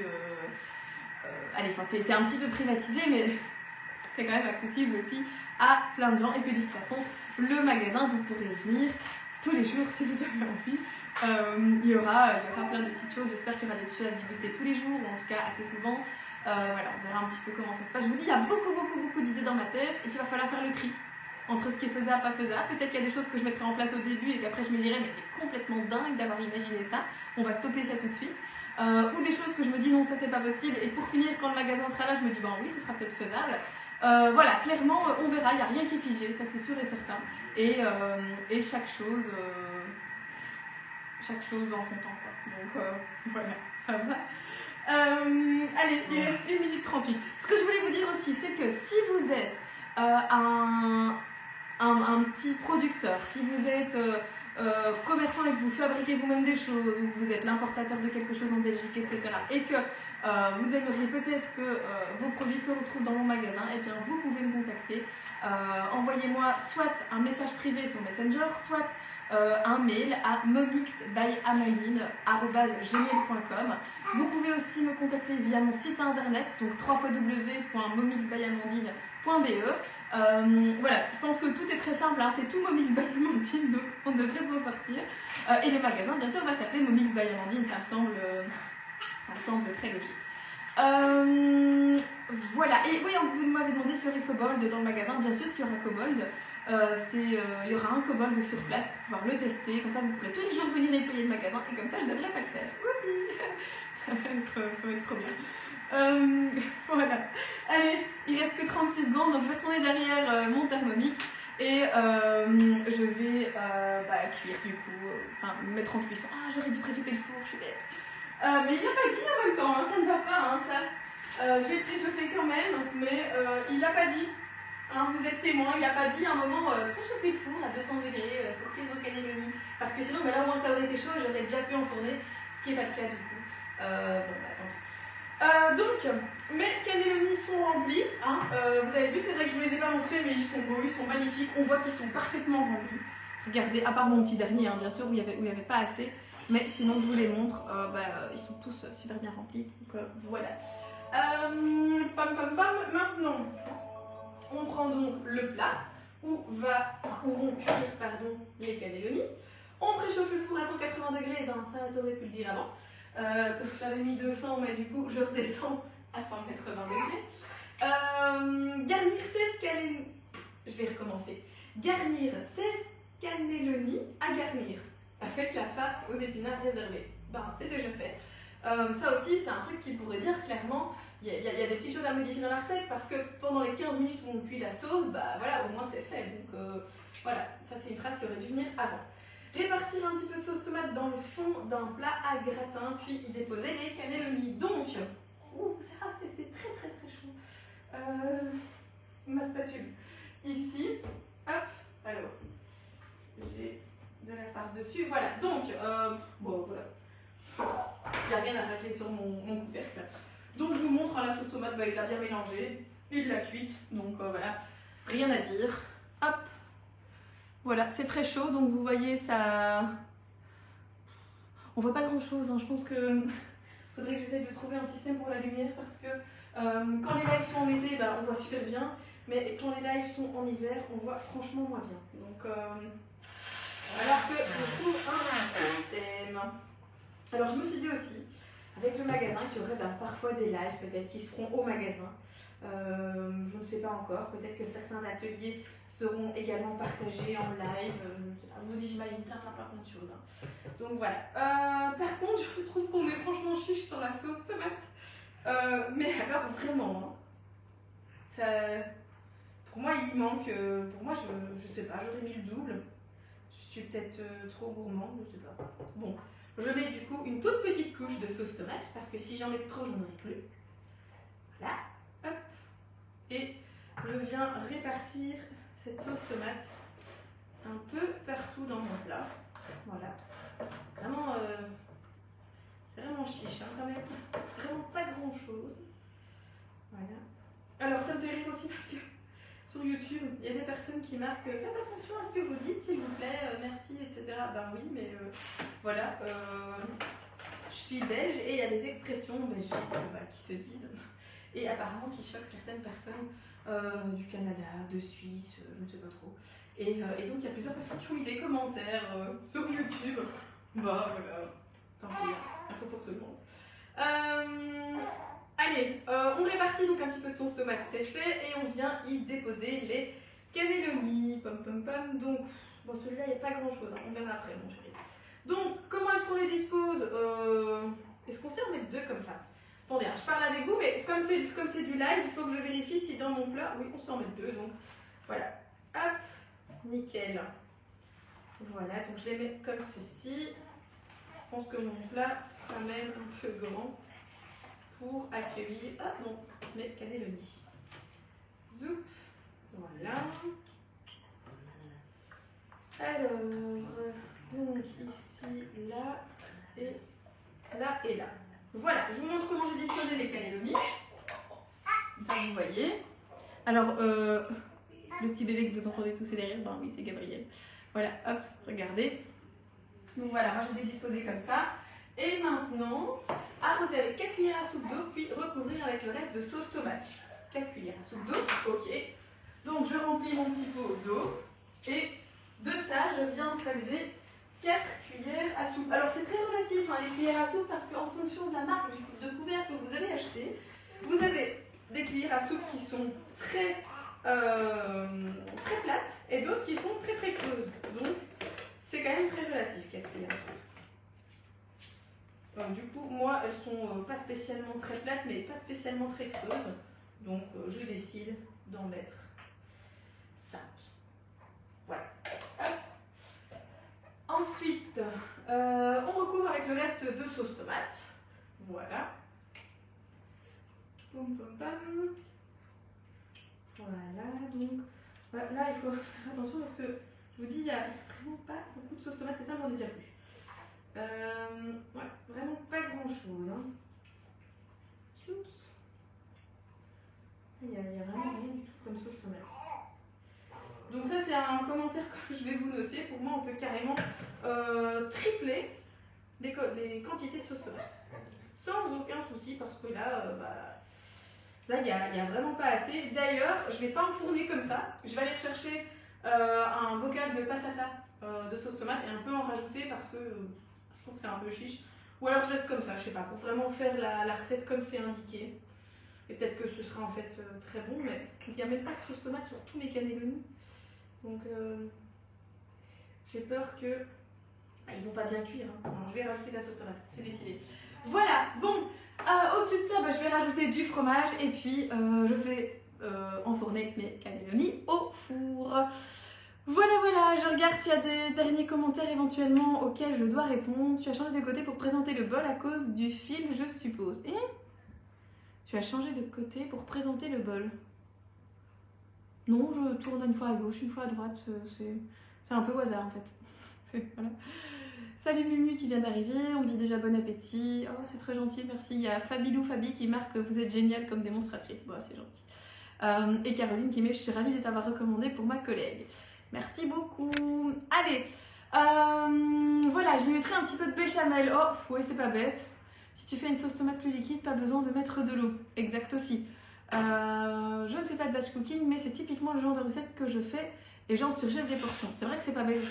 allez, c'est un petit peu privatisé, mais c'est quand même accessible aussi à plein de gens. Et puis de toute façon, le magasin, vous pourrez y venir tous les jours si vous avez envie. Il y aura plein de petites choses. J'espère qu'il y aura des petites choses à déguster tous les jours, ou en tout cas assez souvent. Voilà, on verra un petit peu comment ça se passe. Je vous dis, il y a beaucoup d'idées dans ma tête et qu'il va falloir faire le tri entre ce qui est faisable, pas faisable. Peut-être qu'il y a des choses que je mettrai en place au début et qu'après je me dirais, mais t'es complètement dingue d'avoir imaginé ça. On va stopper ça tout de suite. Ou des choses que je me dis, non, ça c'est pas possible. Et pour finir, quand le magasin sera là, je me dis, oui, ce sera peut-être faisable. Voilà, clairement, on verra. Il n'y a rien qui est figé, ça c'est sûr et certain. Et chaque chose en son temps, quoi. Donc voilà, ça va. Allez, il reste 1 minute 38. Ce que je voulais vous dire aussi, c'est que si vous êtes un petit producteur, si vous êtes commerçant et que vous fabriquez vous-même des choses, ou que vous êtes l'importateur de quelque chose en Belgique, etc., et que vous aimeriez peut-être que vos produits se retrouvent dans mon magasin, eh bien vous pouvez me contacter. Envoyez-moi soit un message privé sur Messenger, soit un mail à momixbyamandine@gmail.com. Vous pouvez aussi me contacter via mon site internet, donc www.momixbyamandine.be. Voilà, je pense que tout est très simple, hein, c'est tout Momix by Amandine, donc on devrait s'en sortir. Et le magasin, bien sûr, va s'appeler Momix by Amandine, ça me semble très logique. Voilà, et oui, vous m'avez demandé sur les kobolds dans le magasin, bien sûr qu'il y aura kobold. Il y aura un kobold sur place pour pouvoir le tester, comme ça vous pourrez tous les jours venir nettoyer le magasin, et comme ça je ne devrais pas le faire. Oui, ça va être trop bien. Voilà, allez, il reste que 36 secondes, donc je vais retourner derrière mon Thermomix et je vais cuire du coup, mettre en cuisson. Ah, j'aurais dû préchauffer le four, je suis bête. Mais il n'a pas dit en même temps, hein, ça ne va pas, hein, ça. Je vais préchauffer quand même, mais il n'a pas dit. Hein, vous êtes témoin, il n'a pas dit à un moment préchauffer le four à 200 degrés pour cuire vos cannelloni. Parce que sinon, là au moins ça aurait été chaud, j'aurais déjà pu enfourner, ce qui n'est pas le cas du coup. Donc, mes cannelloni sont remplis. Hein, vous avez vu, c'est vrai que je ne vous les ai pas montrés, mais ils sont beaux, ils sont magnifiques. On voit qu'ils sont parfaitement remplis. Regardez, à part mon petit dernier, hein, bien sûr, où il n'y avait pas assez. Mais sinon, je vous les montre. Ils sont tous super bien remplis. Donc, voilà. Maintenant, on prend donc le plat où vont cuire les cannelloni. On préchauffe le four à 180 degrés. Ben, ça, t'aurais pu le dire avant. J'avais mis 200, mais du coup, je redescends à 180 degrés. Garnir 16 cannelloni. Je vais recommencer. Garnir 16 cannelloni à garnir. Faites la farce aux épinards réservés. Ben, c'est déjà fait. Ça aussi, c'est un truc qui pourrait dire clairement, il y a des petites choses à modifier dans la recette parce que pendant les 15 minutes où on cuit la sauce, voilà, au moins c'est fait. Donc voilà, ça c'est une phrase qui aurait dû venir avant. Répartir un petit peu de sauce tomate dans le fond d'un plat à gratin, puis y déposer les cannelloni. Donc, c'est très chaud. Ma spatule. Ici, hop, alors, j'ai de la farce dessus. Voilà, donc, voilà. Il n'y a rien à racler sur mon couvercle. Donc, je vous montre la sauce tomate, il l'a bien mélangée, il l'a cuite. Donc, voilà, rien à dire. Hop. Voilà, c'est très chaud, donc vous voyez, ça... On voit pas grand-chose, hein. Je pense que faudrait que j'essaye de trouver un système pour la lumière parce que quand les lives sont en été, on voit super bien, mais quand les lives sont en hiver, on voit franchement moins bien. Donc, alors que je trouve un système. Alors, je me suis dit aussi, avec le magasin, qu'il y aurait parfois des lives peut-être qui seront au magasin. Je ne sais pas encore, peut-être que certains ateliers seront également partagés en live. Je vous dis, j'imagine plein de choses. Hein. Donc voilà. Par contre, je trouve qu'on met franchement chiche sur la sauce tomate. Mais alors vraiment, hein, ça, pour moi il manque. Pour moi, je sais pas, j'aurais mis le double. Je suis peut-être trop gourmand, je sais pas. Bon, je mets du coup une toute petite couche de sauce tomate parce que si j'en mets trop, j'en aurai plus. Voilà. Hop. Et je viens répartir cette sauce tomate un peu partout dans mon plat. Voilà. Vraiment, c'est vraiment chiche, hein, quand même. Vraiment pas grand chose. Voilà. Alors, ça me fait rire aussi parce que sur YouTube, il y a des personnes qui marquent faites attention à ce que vous dites, s'il vous plaît, merci, etc. Ben oui, mais voilà. Je suis belge et il y a des expressions belges qui se disent. Et apparemment qui choquent certaines personnes du Canada, de Suisse, je ne sais pas trop. Et donc il y a plusieurs personnes qui ont mis des commentaires sur YouTube. Voilà, tant pis, info pour tout le monde. Allez, on répartit donc un petit peu de sauce tomate, c'est fait, et on vient y déposer les cannelloni. Donc, bon, celui-là, il n'y a pas grand-chose, hein, on verra après, mon chéri. Donc, comment est-ce qu'on les dispose Est-ce qu'on sait en mettre deux comme ça? Attendez, hein, je parle avec vous, mais comme c'est du live, il faut que je vérifie si dans mon plat, oui, on sait en mettre deux, donc voilà. Hop, nickel. Voilà, donc je les mets comme ceci. Je pense que mon plat sera même un peu grand. pour accueillir, ah non, mais cannelloni. Zoup, voilà. Alors, donc ici, là et là et là. Voilà, je vous montre comment j'ai disposé les cannelloni. Ça, vous voyez. Alors, le petit bébé que vous entendez tous derrière, ben oui, c'est Gabriel. Voilà, hop, regardez. Donc voilà, moi je les ai disposés comme ça. Et maintenant, arroser avec 4 cuillères à soupe d'eau, puis recouvrir avec le reste de sauce tomate. 4 cuillères à soupe d'eau, ok. Donc je remplis mon petit pot d'eau. Et de ça, je viens prélever 4 cuillères à soupe. Alors c'est très relatif, hein, les cuillères à soupe, parce qu'en fonction de la marque de couvercle que vous allez acheter, vous avez des cuillères à soupe qui sont très plates et d'autres qui sont très creuses. Donc c'est quand même très relatif, 4 cuillères à soupe. Donc, du coup, moi, elles sont pas spécialement très plates, mais pas spécialement très creuses. Donc je décide d'en mettre 5. Voilà. Hop. Ensuite, on recouvre avec le reste de sauce tomate. Voilà. Pom, pom, pom. Voilà, donc là il faut faire attention parce que je vous dis, il n'y a vraiment pas beaucoup de sauce tomate, et ça j'en ai déjà plus. Ouais, vraiment pas grand chose. Hein. Il n'y a vraiment rien du tout comme sauce tomate. Donc ça c'est un commentaire que je vais vous noter. Pour moi on peut carrément tripler les quantités de sauce tomate. Sans aucun souci parce que là, là il n'y a vraiment pas assez. D'ailleurs je ne vais pas enfourner comme ça. Je vais aller chercher un bocal de passata de sauce tomate et un peu en rajouter parce que je trouve que c'est un peu chiche. Ou alors je laisse comme ça, je sais pas, pour vraiment faire la recette comme c'est indiqué. Et peut-être que ce sera en fait très bon, mais il n'y a même pas de sauce tomate sur tous mes cannelloni. Donc j'ai peur que ils vont pas bien cuire. Hein. Non, je vais rajouter de la sauce tomate, c'est décidé. Voilà, bon, au-dessus de ça, je vais rajouter du fromage et puis je vais enfourner mes cannelloni au four. Voilà, je regarde s'il y a des derniers commentaires éventuellement auxquels je dois répondre. Tu as changé de côté pour présenter le bol à cause du fil, je suppose. Et tu as changé de côté pour présenter le bol. Non, je tourne une fois à gauche, une fois à droite. C'est un peu au hasard en fait. Voilà. Salut Mumu qui vient d'arriver, on me dit déjà bon appétit. Oh, c'est très gentil, merci. Il y a Fabilou Fabi qui marque que vous êtes géniale comme démonstratrice. Bon, c'est gentil. Et Caroline qui met je suis ravie de t'avoir recommandé pour ma collègue. Merci beaucoup. Allez, voilà, j'y mettrai un petit peu de béchamel. Oh, ouais, c'est pas bête. Si tu fais une sauce tomate plus liquide, pas besoin de mettre de l'eau. Exact aussi. Je ne fais pas de batch cooking, mais c'est typiquement le genre de recette que je fais et j'en surgèle des portions. C'est vrai que c'est pas bête.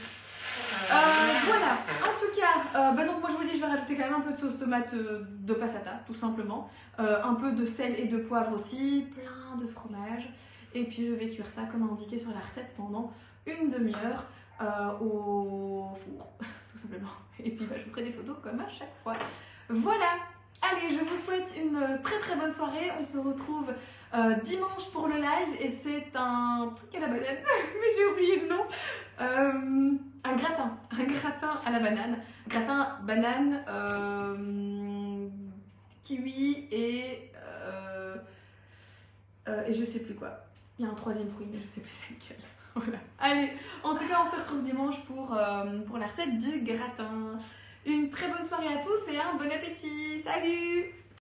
Voilà, en tout cas, donc moi je vous dis, je vais rajouter quand même un peu de sauce tomate de passata, tout simplement. Un peu de sel et de poivre aussi, plein de fromage. Et puis je vais cuire ça comme indiqué sur la recette pendant une demi-heure au four, tout simplement. Et puis je vous ferai des photos comme à chaque fois. Voilà, allez, je vous souhaite une très très bonne soirée. On se retrouve dimanche pour le live et c'est un truc à la banane, mais j'ai oublié le nom. Un gratin à la banane. Gratin, banane, kiwi et je sais plus quoi. Il y a un troisième fruit, mais je sais plus c'est lequel. Voilà. Allez, en tout cas, on se retrouve dimanche pour la recette du gratin. Une très bonne soirée à tous et un bon appétit. Salut!